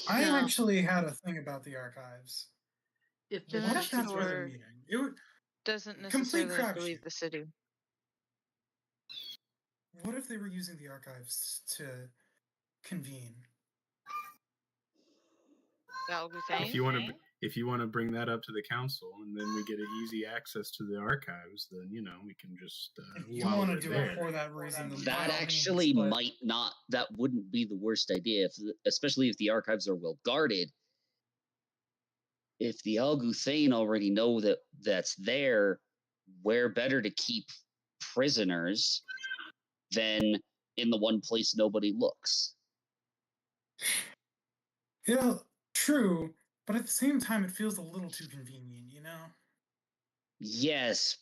I No. actually had a thing about the archives. If What if Dimension that's where they're door meeting? It would. doesn't Complete necessarily have to leave crapshoot. the city. What if they were using the archives to convene? That would be If you want to bring that up to the council, and then we get an easy access to the archives, then we can just. If you want to do it for that reason, then by That all actually means, but might not. That wouldn't be the worst idea, especially if the archives are well guarded. If the Alguthane already know that that's there, where better to keep prisoners than in the one place nobody looks? Yeah, true. But at the same time, it feels a little too convenient, you know? Yes.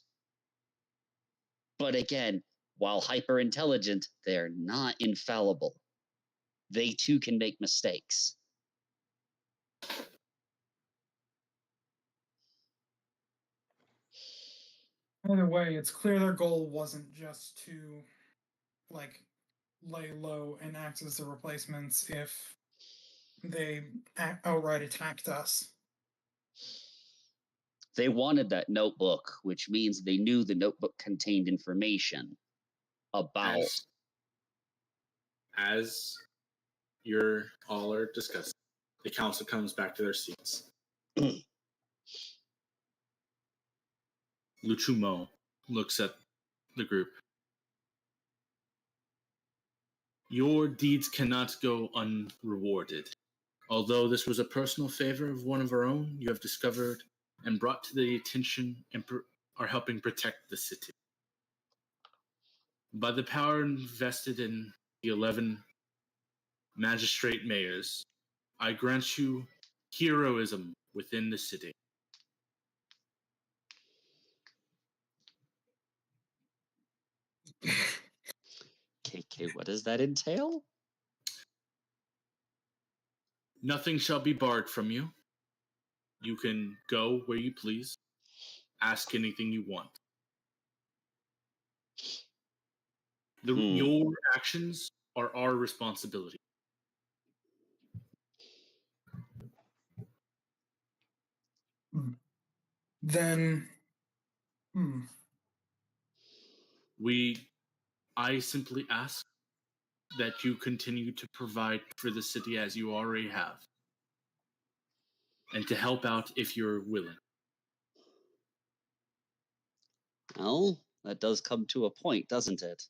But again, while hyper intelligent, they're not infallible. They too can make mistakes. Either way, it's clear their goal wasn't just to, like, lay low and act as the replacements if they outright attacked us. They wanted that notebook, which means they knew the notebook contained information about. As you're all are discussing, the council comes back to their seats. Luchumo looks at the group. Your deeds cannot go unrewarded. Although this was a personal favor of one of our own, you have discovered and brought to the attention and are helping protect the city. By the power invested in the 11 magistrate mayors, I grant you heroism within the city. KK, what does that entail? Nothing shall be barred from you. You can go where you please. Ask anything you want. Your actions are our responsibility. Then, I simply ask that you continue to provide for the city as you already have, and to help out if you're willing. Well, that does come to a point, doesn't it?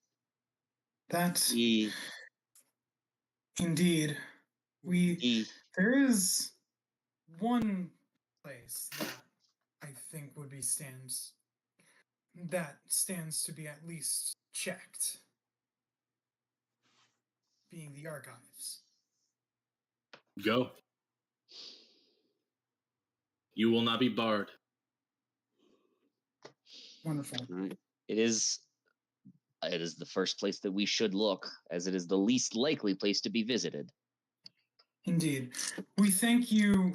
That's indeed. There is one place that I think would be stands to be at least checked, being the archives. Go. You will not be barred. Wonderful. All right. It is the first place that we should look, as it is the least likely place to be visited. Indeed. We thank you,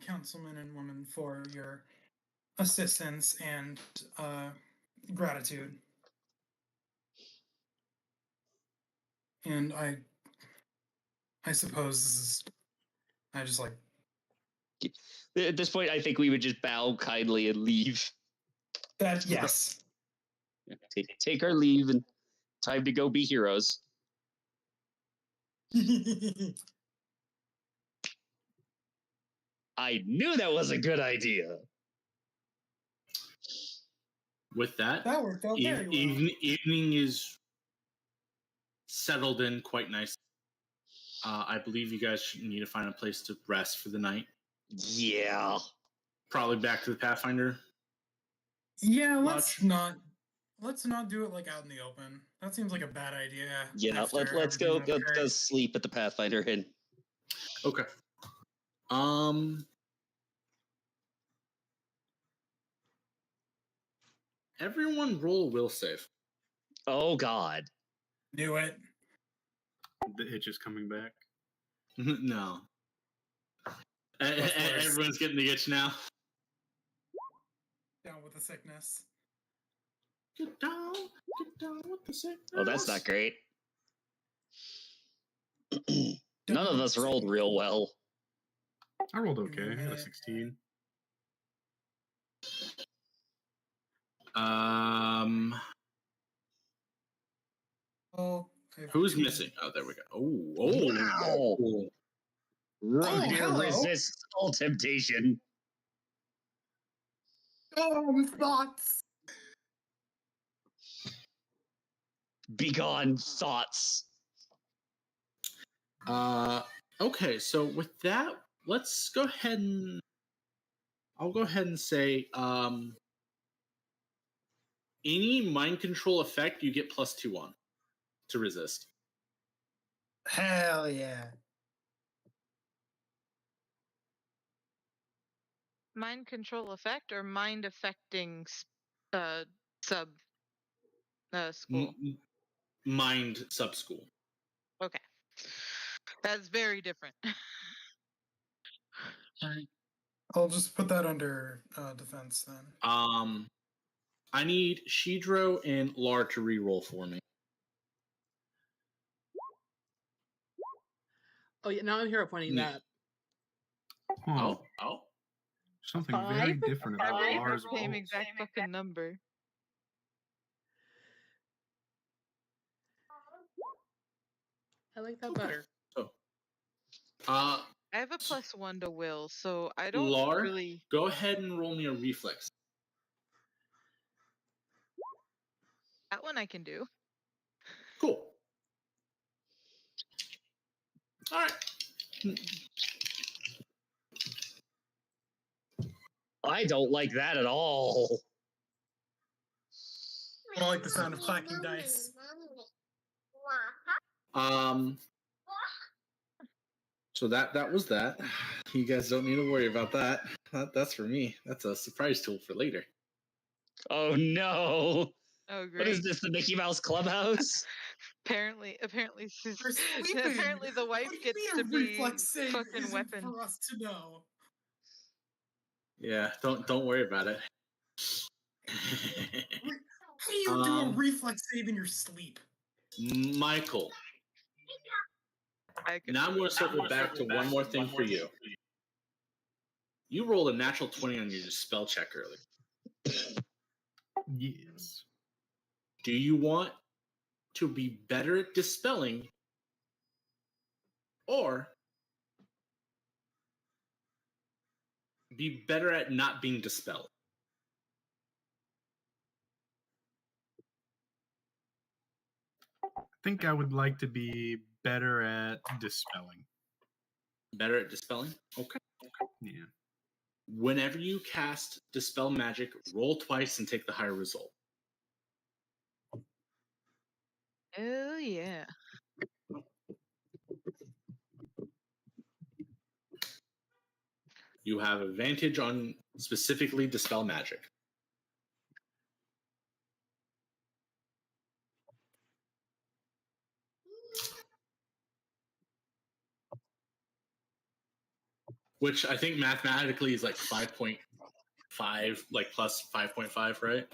councilmen and women, for your assistance and gratitude. And I suppose this is, I just like. At this point, I think we would just bow kindly and leave. That, yes. Take our leave and time to go be heroes. I knew that was a good idea. With that worked out very well. Evening is settled in quite nice. I believe you guys need to find a place to rest for the night. Yeah. Probably back to the Pathfinder. Yeah, let's not do it like out in the open. That seems like a bad idea. Yeah, let's go sleep at the Pathfinder Inn. Okay. Everyone roll a will save. Oh God. Knew it. The itch is coming back. No. Plus worse. Everyone's getting the itch now. Down with the sickness. Get down with the sickness. Oh, that's not great. None of us rolled real well. I rolled okay. I had a 16. Oh, Who's missing? Oh, there we go. Oh, Wow. Reindeer hello. resists all temptation. Oh, thoughts. Begone thoughts. Okay, so with that, let's go ahead and I'll go ahead and say any mind control effect you get +2 on to resist. Hell yeah. Mind control effect or mind affecting sub school? Mind sub school. Okay. That's very different. Alright. I'll just put that under defense then. I need Shidro and Lar to re-roll for me. Oh yeah, now I'm here pointing Yeah. that. Oh, Oh. something very 5? different about I Lars' the same rolls. exact fucking number. I like that Okay. better. So, I have a +1 to will, so I don't Lar, really. go ahead and roll me a reflex. That one I can do. Cool. All right. I don't like that at all. I don't like the sound of clacking dice. So that was that. You guys don't need to worry about that. That's for me. That's a surprise tool for later. Oh no. Oh great! What is this, the Mickey Mouse Clubhouse? Apparently, We're sleeping. apparently the wife What do you gets mean to a be reflex save fucking isn't weapon. for us to know. Yeah, don't worry about it. How do you do a reflex save in your sleep? Michael. Now I'm going to circle back to one more thing for you. You rolled a natural 20 on your spell check earlier. Yes. Do you want to be better at dispelling or be better at not being dispelled? I think I would like to be better at dispelling. Better at dispelling? Okay. Yeah. Whenever you cast Dispel Magic, roll twice and take the higher result. Oh yeah. You have advantage on specifically Dispel Magic. Which I think mathematically is like 5.5, like plus 5.5, right?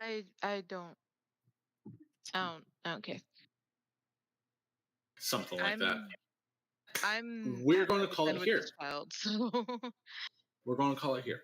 I don't care. Something like that. I'm We're going to call it with here. this child, so We're going to call it here.